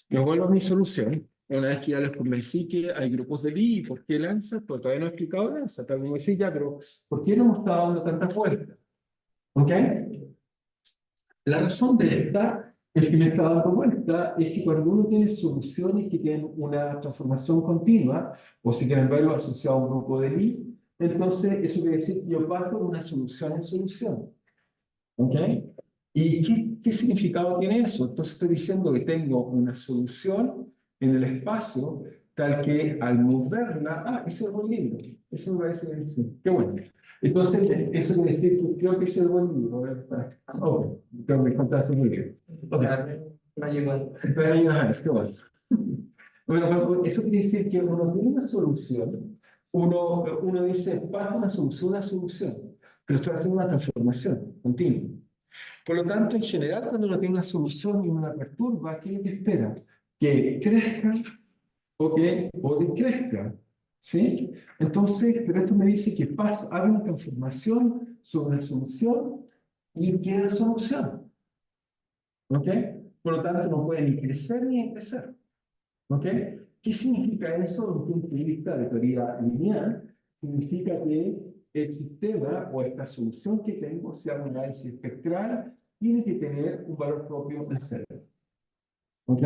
me vuelvo a mi solución. Una vez que ya les convencí que hay grupos de Lie, ¿por qué lanza? Pues todavía no he explicado lanza, tal vez me decís ya, pero ¿por qué no hemos estado dando tantas vueltas? ¿Ok? La razón de esta es que me está dando vuelta es que cuando uno tiene soluciones que tienen una transformación continua, o si quieren verlo asociado a un grupo de Lie, entonces eso quiere decir que yo parto de una solución en solución. ¿Ok? ¿Y qué significado tiene eso? Entonces estoy diciendo que tengo una solución en el espacio tal que al moverla, ese es el buen libro. Eso me parece bien. Qué bueno. Entonces, eso quiere decir que creo que ese es el buen libro. Ok, creo que encontraste muy bien. Ok. No llegó. Pero ahí, qué bueno. Bueno, eso quiere decir que uno tiene una solución, uno dice, pasa una solución, pero estoy haciendo una transformación continua. Por lo tanto, en general, cuando uno tiene una solución y uno la perturba, ¿qué es lo que espera? Que crezca o decrezca. ¿Sí? Entonces, pero esto me dice que hay una transformación sobre la solución y queda solución. ¿Ok? Por lo tanto, no puede ni crecer ni empezar. ¿Ok? ¿Qué significa eso desde un punto de vista de teoría lineal? Significa que el sistema o esta solución que tengo, sea un análisis espectral, tiene que tener un valor propio de cero. ¿Ok?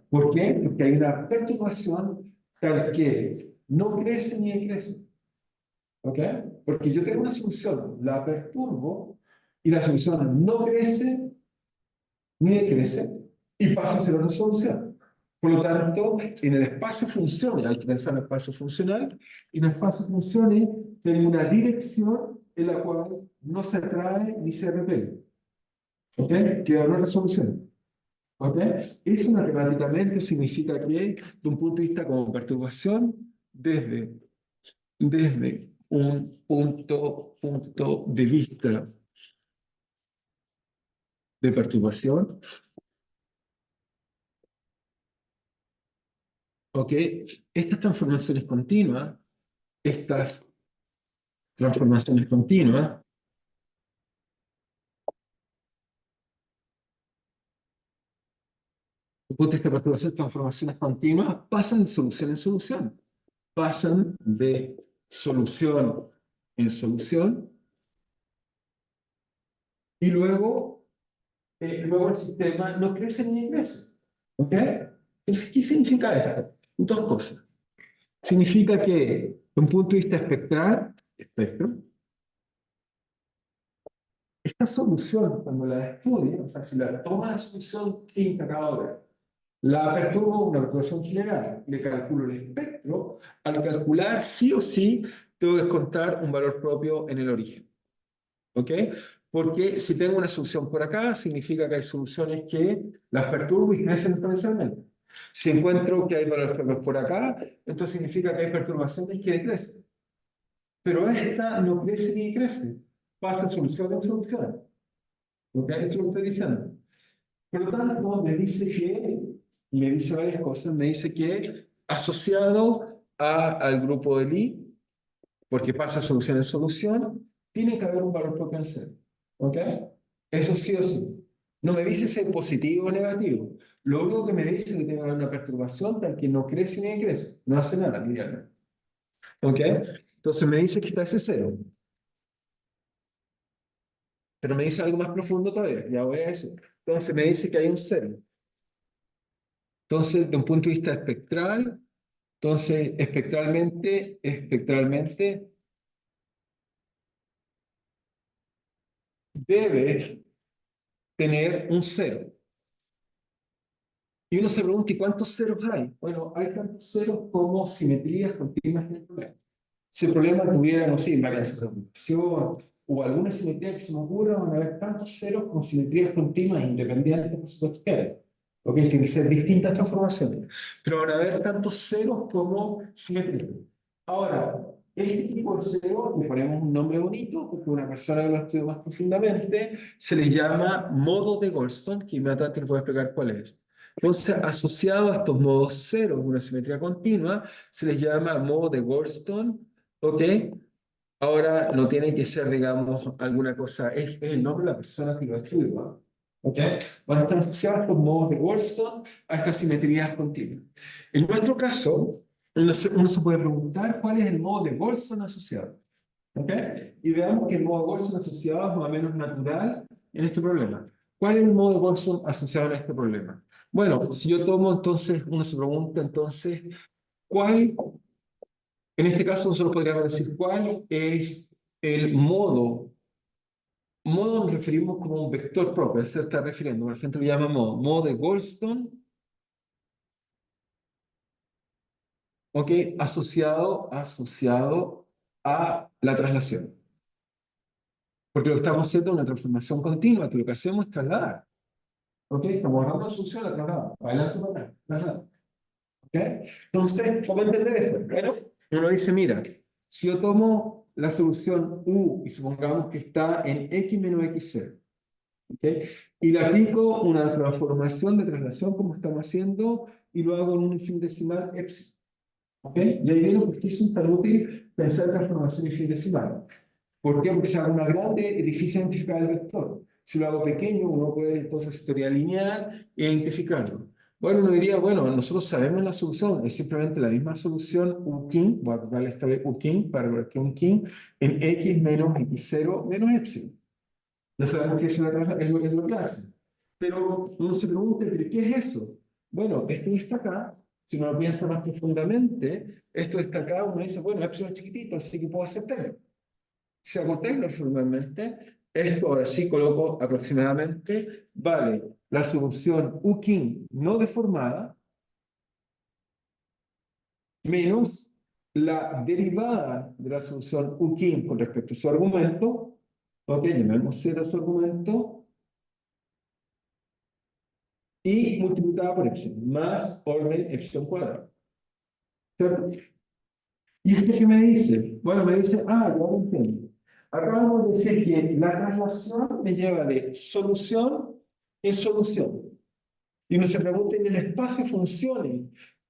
¿Por qué? Porque hay una perturbación tal que no crece ni decrece. ¿Ok? Porque yo tengo una solución, la perturbo y la solución no crece ni decrece y paso a ser otra solución. Por lo tanto, en el espacio funcional, hay que pensar en el espacio funcional, y en el espacio funcional tengo una dirección en la cual no se atrae ni se repele. ¿Ok? Queda una resolución. ¿Ok? Eso matemáticamente significa que, de un punto de vista como perturbación, desde un punto de vista de perturbación, ¿ok? Estas transformaciones continuas, desde un punto de vista de perturbación, transformaciones continuas, pasan de solución en solución. Pasan de solución en solución, y luego el sistema no crece ni crece. ¿Ok? Entonces, ¿qué significa esto? Dos cosas. Significa que, de un punto de vista espectral, espectro, esta solución, cuando la estudia, o sea, si la toma la solución quinta cada hora, la perturbo una perturbación general, le calculo el espectro, al calcular sí o sí tengo que descontar un valor propio en el origen. ¿Ok? Porque si tengo una solución por acá, significa que hay soluciones que las perturbo y crecen exponencialmente. Si encuentro que hay valores propios por acá, entonces significa que hay perturbaciones que decrecen. Pero esta no crece ni crece. Pasa de solución en solución. ¿Ok? Eso es lo que estoy diciendo. Por lo tanto, me dice varias cosas. Me dice que asociado al grupo de Lie, porque pasa de solución en solución, tiene que haber un valor propio en cero. ¿Ok? Eso sí o sí. No me dice si es positivo o negativo. Lo único que me dice es que tiene que haber una perturbación tal que no crece ni decrece. No hace nada, linealmente. ¿Ok? Entonces me dice que está ese cero. Pero me dice algo más profundo todavía. Ya voy a eso. Entonces me dice que hay un cero. Entonces, de un punto de vista espectral, entonces espectralmente debe tener un cero. Y uno se pregunta, ¿y cuántos ceros hay? Bueno, hay tantos ceros como simetrías continuas en el problema. Si el problema tuviera, no sé, invariancia de reputación o alguna simetría que se me ocurra, van a haber tantos ceros como simetrías continuas independientes, por supuesto que hay. ¿Ok? Tienen que ser distintas transformaciones. Pero van a haber tantos ceros como simetrías. Ahora, este tipo de cero le ponemos un nombre bonito porque una persona que lo estudia más profundamente se les llama modo de Goldstone, que inmediatamente les voy a explicar cuál es. Entonces, asociado a estos modos ceros de una simetría continua, se les llama modo de Goldstone. ¿Ok? Ahora no tiene que ser, digamos, alguna cosa, es el nombre de la persona que lo estudia, ¿no? ¿Ok? Van a estar asociados con modos de Goldstone a estas simetrías continuas. En nuestro caso, uno se puede preguntar cuál es el modo de Goldstone asociado. ¿Ok? Y veamos que el modo de Goldstone asociado es más o menos natural en este problema. ¿Cuál es el modo de Goldstone asociado a este problema? Bueno, si yo tomo entonces, uno se pregunta entonces, ¿cuál en este caso, nosotros podríamos decir cuál es el modo. Modo nos referimos como un vector propio, se está refiriendo, la gente lo llama modo. Modo de Goldstone, ¿ok? Asociado a la traslación. Porque lo estamos haciendo una transformación continua, que lo que hacemos es trasladar. ¿Ok? Estamos agarrando una solución, la trasladamos. Adelante, para atrás, trasladamos. ¿Ok? Entonces, ¿cómo entender eso? Bueno, uno dice, mira, si yo tomo la solución U y supongamos que está en x menos x0, ¿okay? Y le aplico una transformación de traslación como estamos haciendo y lo hago en un infinitesimal epsilon. ¿Okay? Y ahí viene por qué es tan útil pensar en transformación infinitesimal. ¿Por qué? Porque se haga una grande, es difícil identificar el vector. Si lo hago pequeño, uno puede entonces historia lineal e identificarlo. Bueno, uno diría, bueno, nosotros sabemos la solución, es simplemente la misma solución UKIN, voy a darle esta vez UKIN para ver que un KIN, en x menos x0 menos epsilon. Ya sabemos que es lo que hace. Pero uno se pregunta, ¿pero qué es eso? Bueno, esto está acá. Si uno lo piensa más profundamente, esto está acá, uno dice, bueno, epsilon es chiquitito, así que puedo aceptarlo. Si hago Taylor formalmente, esto ahora sí coloco aproximadamente, vale, la solución UKIN no deformada menos la derivada de la solución UKIN con respecto a su argumento, ok, llamemos cero su argumento, y multiplicada por epsilon, más orden epsilon cuadrado. ¿Cierto? ¿Y esto qué me dice? Bueno, me dice, ya lo entiendo. Acabamos de decir que la traslación me lleva de solución en solución. Y uno se pregunta en el espacio funcione,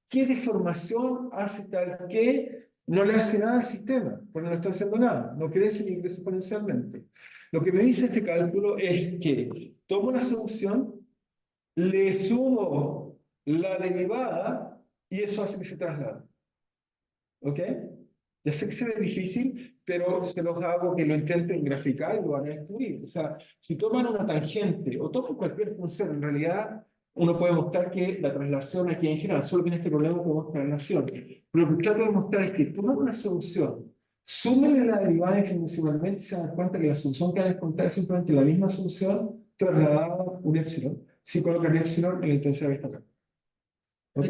¿qué deformación hace tal que no le hace nada al sistema? Pues no le está haciendo nada, no crece ni crece exponencialmente. Lo que me dice este cálculo es que tomo una solución, le sumo la derivada y eso hace que se traslade. ¿Ok? Ya sé que se ve difícil, pero se los hago que lo intenten graficar y lo van a descubrir. O sea, si toman una tangente o toman cualquier función, en realidad uno puede mostrar que la traslación aquí en general, solo que en este problema podemos traslación. Pero lo que trato de mostrar es que toman una solución súmenle la derivada infinitesimalmente y se dan cuenta que la solución que van a encontrar es simplemente la misma solución trasladada un epsilon, si colocan epsilon en la intensidad que está acá. ¿Ok?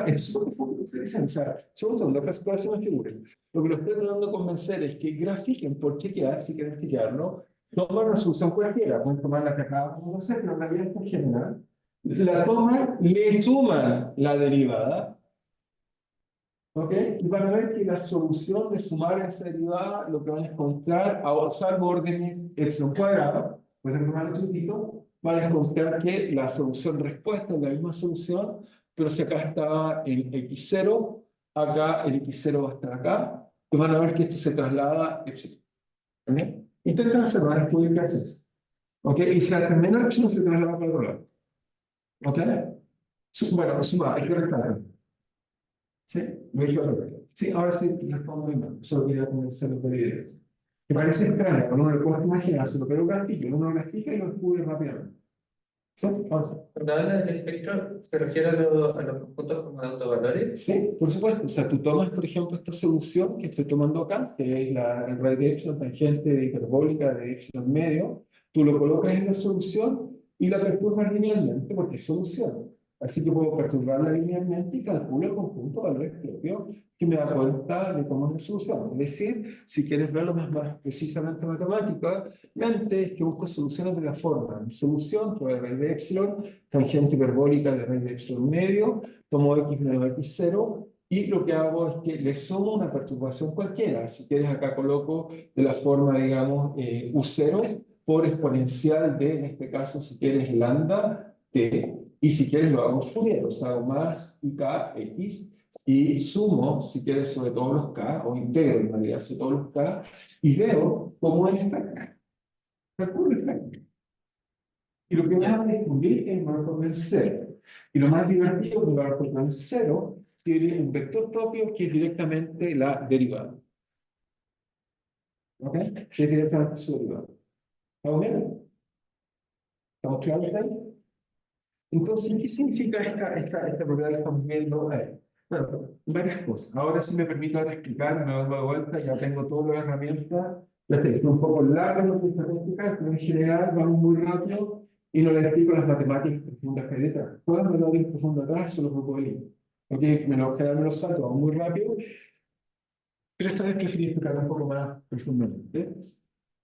Es súper profundo lo que estoy diciendo. O sea, son dos, las puede hacer una figura. Lo que los estoy tratando de convencer es que grafiquen por chequear, si quieren chequearlo, toman una solución cualquiera, pueden tomar la que acabamos de hacer, pero en realidad es general. La toman, le suman la derivada, ¿ok? Y van a ver que la solución de sumar esa derivada, lo que van a encontrar, salvo órdenes epsilon cuadrado, pues es más chiquitito, van a encontrar que la solución respuesta es la misma solución, pero si acá estaba en x0, acá el x0 va a estar acá, y van a ver que esto se traslada a epsilon. ¿Ok? Intenten hacerlo, van a descubrir qué haces. ¿Ok? Y si hace menor epsilon, se traslada para el otro lado. ¿Ok? Bueno, suma, hay que restar. ¿Sí? Lo dije otra vez. Sí, ahora sí respondo bien. Solo quería comenzar los videos. Que parece extraño, pero uno le puede imaginárselo, pero uno lo grafica y lo descubre rápidamente. ¿Sí? Avanza. Cuando habla del espectro, ¿se refiere a los conjuntos como de autovalores? Sí, por supuesto. O sea, tú tomas, por ejemplo, esta solución que estoy tomando acá, que es el radio de epsilon tangente de hiperbólica de epsilon medio, tú lo colocas en la solución y la perturbas linealmente porque es solución. Así que puedo perturbarla linealmente y calculo el conjunto de valores propios que me da cuenta de cómo es la solución. Es decir, si quieres verlo más precisamente matemáticamente, es que busco soluciones de la forma. Solución, por la raíz de epsilon, tangente hiperbólica de raíz de epsilon medio, tomo x menos x0 y lo que hago es que le sumo una perturbación cualquiera. Si quieres, acá coloco de la forma, digamos, u0 por exponencial de, en este caso, si quieres, lambda t. Y si quieres, lo hago Fourier, o sea, hago más ikx y sumo, si quieres, sobre todos los k, o integro en realidad sobre todos los k, y veo cómo es esta recurre. Y lo que vas a descubrir es el valor por el cero. Y lo más divertido es que el valor por el cero tiene un vector propio que es directamente la derivada. ¿Ok? Que es directamente su derivada. ¿Estamos bien? ¿Estamos claros ahí? Entonces, ¿qué significa esta propiedad que estamos viendo ahí? Bueno, varias cosas. Ahora sí me permito ahora explicar, me doy de vuelta, ya tengo todas las herramientas. Ya sé que es un poco largo lo que tengo que explicar, pero en general vamos muy rápido y no les explico las matemáticas profundas que hay detrás. Todas las matemáticas profundas atrás son los grupos de línea. Ok, me lo salto, vamos muy rápido, pero esta vez preferí explicar un poco más profundamente.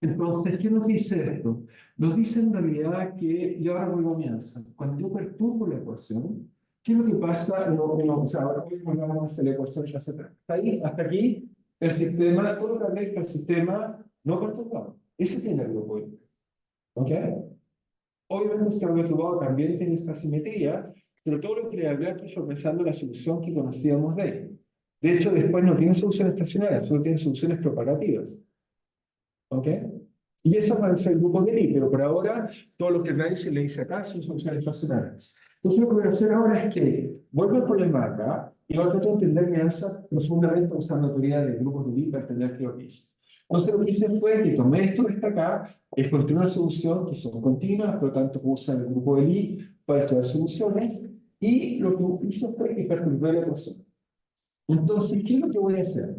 Entonces, ¿qué nos dice esto? Nos dice en realidad que, y ahora vuelvo a mi answer, cuando yo perturbo la ecuación, ¿qué es lo que pasa? O sea, ahora volvamos a hacer la ecuación ya se trata. Hasta aquí, el sistema, todo lo que hablé es el sistema no perturbado. Ese tiene el grupo Y. ¿Ok? Obviamente, el sistema perturbado también tiene esta simetría, pero todo lo que le hablé aquí fue pensando en la solución que conocíamos de él. De hecho, después no tiene soluciones estacionarias, solo tiene soluciones propagativas. ¿Ok? Y esa va a ser el grupo de Lie, pero por ahora, todo lo que el análisis le dice acá son soluciones estacionarias. Entonces, lo que voy a hacer ahora es que vuelvo al problema acá y ahora trato de entender mi answer profundamente usando la teoría del grupo de Lie para entender qué lo que hice. Entonces, lo que hice fue que tomé esto que está acá, encontré una solución que son continuas, por lo tanto, usa el grupo de Lie para estudiar soluciones y lo que hice fue que perturbé la ecuación. Entonces, ¿qué es lo que voy a hacer?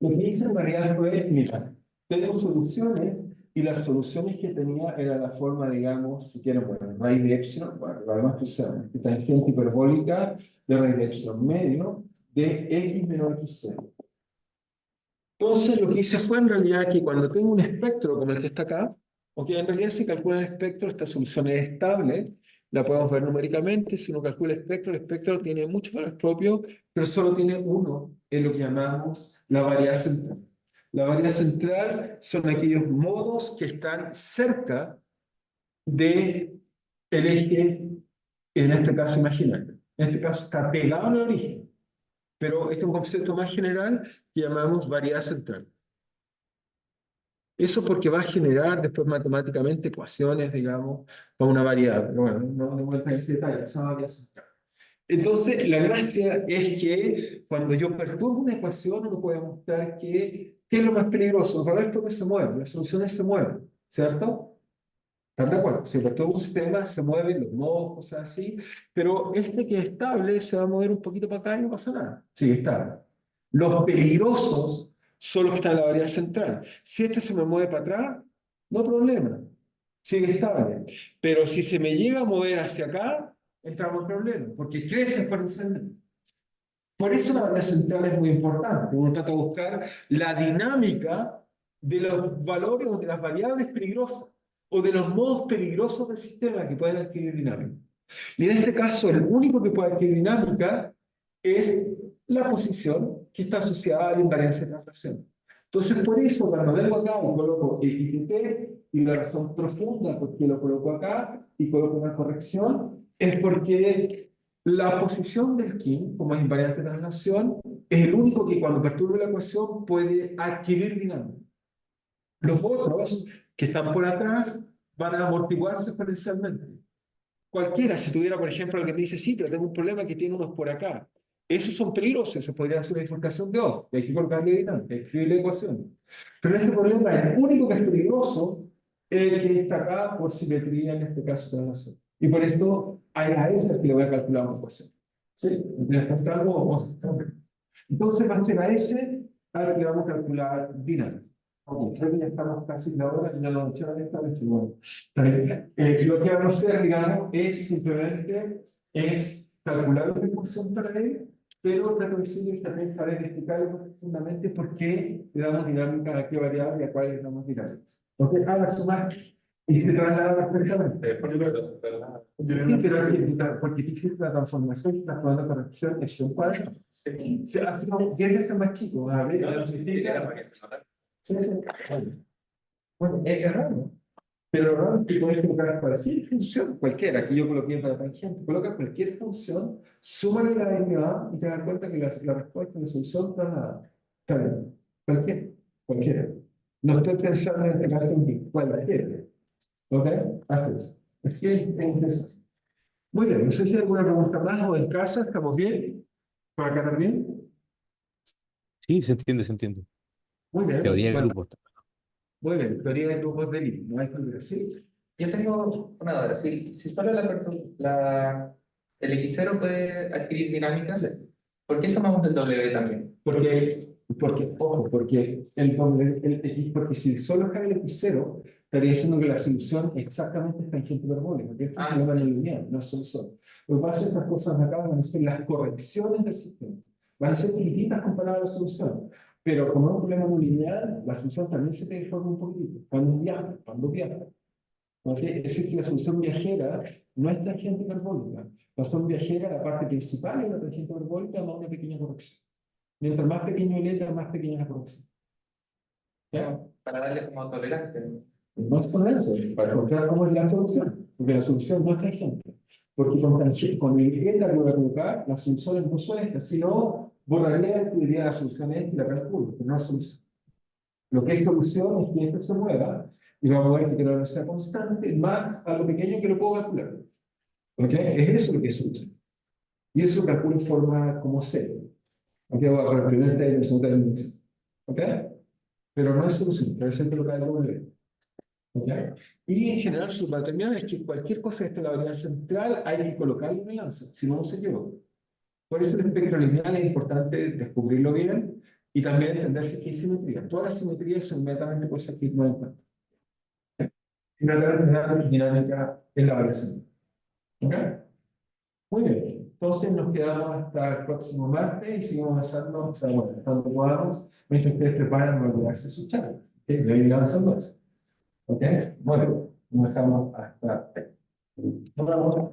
Lo que hice en realidad fue, mira, tengo soluciones y las soluciones que tenía era la forma, digamos, si quieren, bueno, raíz de epsilon, bueno, además que usamos tangente hiperbólica de raíz de epsilon medio de x menos x0. Entonces, lo que hice fue en realidad que cuando tengo un espectro como el que está acá, porque en realidad si calcula el espectro, esta solución es estable, la podemos ver numéricamente, si uno calcula el espectro tiene muchos valores propios, pero solo tiene uno, en lo que llamamos la variedad central. La variedad central son aquellos modos que están cerca del eje, en este caso imaginario. En este caso está pegado al origen, pero este es un concepto más general que llamamos variedad central. Eso porque va a generar después matemáticamente ecuaciones, digamos, para una variedad. Pero bueno, no voy a entrar en ese detalle, es una variedad central. Entonces, la gracia es que cuando yo perturbo una ecuación, uno puede mostrar que, ¿qué es lo más peligroso? Los valores propios se mueven, las soluciones se mueven, ¿cierto? ¿Están de acuerdo? Si perturbo un sistema, se mueven los modos, cosas así, pero este que es estable se va a mover un poquito para acá y no pasa nada. Sigue estable. Los peligrosos son los que están en la variable central. Si este se me mueve para atrás, no hay problema, sigue estable. Pero si se me llega a mover hacia acá, entramos en problema, porque crece exponencialmente. Por eso la variable central es muy importante. Uno trata de buscar la dinámica de los valores o de las variables peligrosas o de los modos peligrosos del sistema que pueden adquirir dinámica. Y en este caso, el único que puede adquirir dinámica es la posición que está asociada a la invariancia de traslación. Entonces, por eso, cuando vengo acá y coloco XT, y la razón profunda por qué lo coloco acá y coloco una corrección, es porque la posición del King, como es invariante de traslación, es el único que cuando perturbe la ecuación puede adquirir dinámica. Los otros, que están por atrás, van a amortiguarse exponencialmente. Cualquiera, si tuviera, por ejemplo, alguien que dice, sí, pero tengo un problema que tiene unos por acá. Esos son peligrosos, se podría hacer una bifurcación de off, hay que colocarle dinámica, hay que escribir la ecuación. Pero en este problema, el único que es peligroso es el que está acá por simetría, en este caso, de traslación. Y por esto, a ese es el que le voy a calcular una ecuación. ¿Sí? Entonces, va a ser a ese al que le vamos a calcular dinámica. Ok, creo que ya estamos casi en la hora y ya lo echaron esta vez. Bueno, lo que vamos a hacer, digamos, es simplemente calcular la función para él, pero trato de decirles también para explicar profundamente por qué le damos dinámica a qué variable y a cuál le damos dinámica. Ok, ahora sumar y se traslada perfectamente. Sí, pero es que, porque tú hiciste la transformación, estás tomando corrección, acción cuadrada. Sí. Se hace como 10 veces más chico. A ver, sí, sí. Bueno, es raro. Pero lo raro es que puedes colocar cualquier función, cualquiera, que yo coloqué para tangente, coloca cualquier función, súmale la derivada y te das cuenta que la respuesta, la solución está nada. Está bien. Cualquiera. No estoy pensando en este caso en cualquiera. ¿Ok? Así es. Así es. Muy bien, no sé si hay alguna pregunta más o en casa, ¿estamos bien? ¿Por acá también? Sí, se entiende, se entiende. Muy bien. Teoría de Bueno, grupos. muy bien, teoría de grupos de Lie, no hay problema. Sí. Yo tengo una duda. Si solo el X0 puede adquirir dinámica, Sí. ¿por qué sumamos el W también? Ojo, porque porque si solo cae el X0, estaría diciendo que la solución exactamente es tangente hiperbólica, que es un problema no lineal, no es solución. Lo que pasa es que estas cosas acá van a ser las correcciones del sistema. Van a ser chiquititas comparadas a la solución. Pero como es un problema no lineal, la solución también se te deforma un poquito. Cuando viaja. ¿Okay? Es decir, que la solución viajera no es tangente hiperbólica. La solución viajera, la parte principal es la tangente hiperbólica, más una pequeña corrección. Mientras más pequeño el eta, más pequeña la corrección. ¿Ya? Para darle como tolerancia. No es tolerancia, para encontrar cómo es la solución. Porque la solución no es tangente. Porque con el eta que voy a colocar, la solución no son estas, sino borraría y diría la solución es esta y la calculo, pero no es solución. Lo que es solución es que esto se mueva y vamos a ver que la velocidad constante más a lo pequeño que lo puedo calcular. ¿Ok? Es eso lo que es solución. Y eso lo calculo en forma como C. ¿Ok? Voy a para el primer término, segundo término. ¿Ok? Pero no es solución, pero eso hay que colocar el W. ¿Ok? Y en general, para terminar, es que cualquier cosa que esté en la variable central hay que colocarle una lanza, si no, no se equivoca. Por eso el espectro lineal es importante descubrirlo bien y también entender si hay simetría. Todas las simetrías son inmediatamente cosas que no en cuenta. Y tratar de tener dinámica en la variación. ¿Ok? Muy bien. Entonces nos quedamos hasta el próximo martes y seguimos avanzando, o sea, bueno, cuando podamos, mientras ustedes preparan para olvidarse sus charlas. ¿Ok? De ir avanzando eso. ¿Ok? Bueno, nos dejamos hasta. Nos vemos.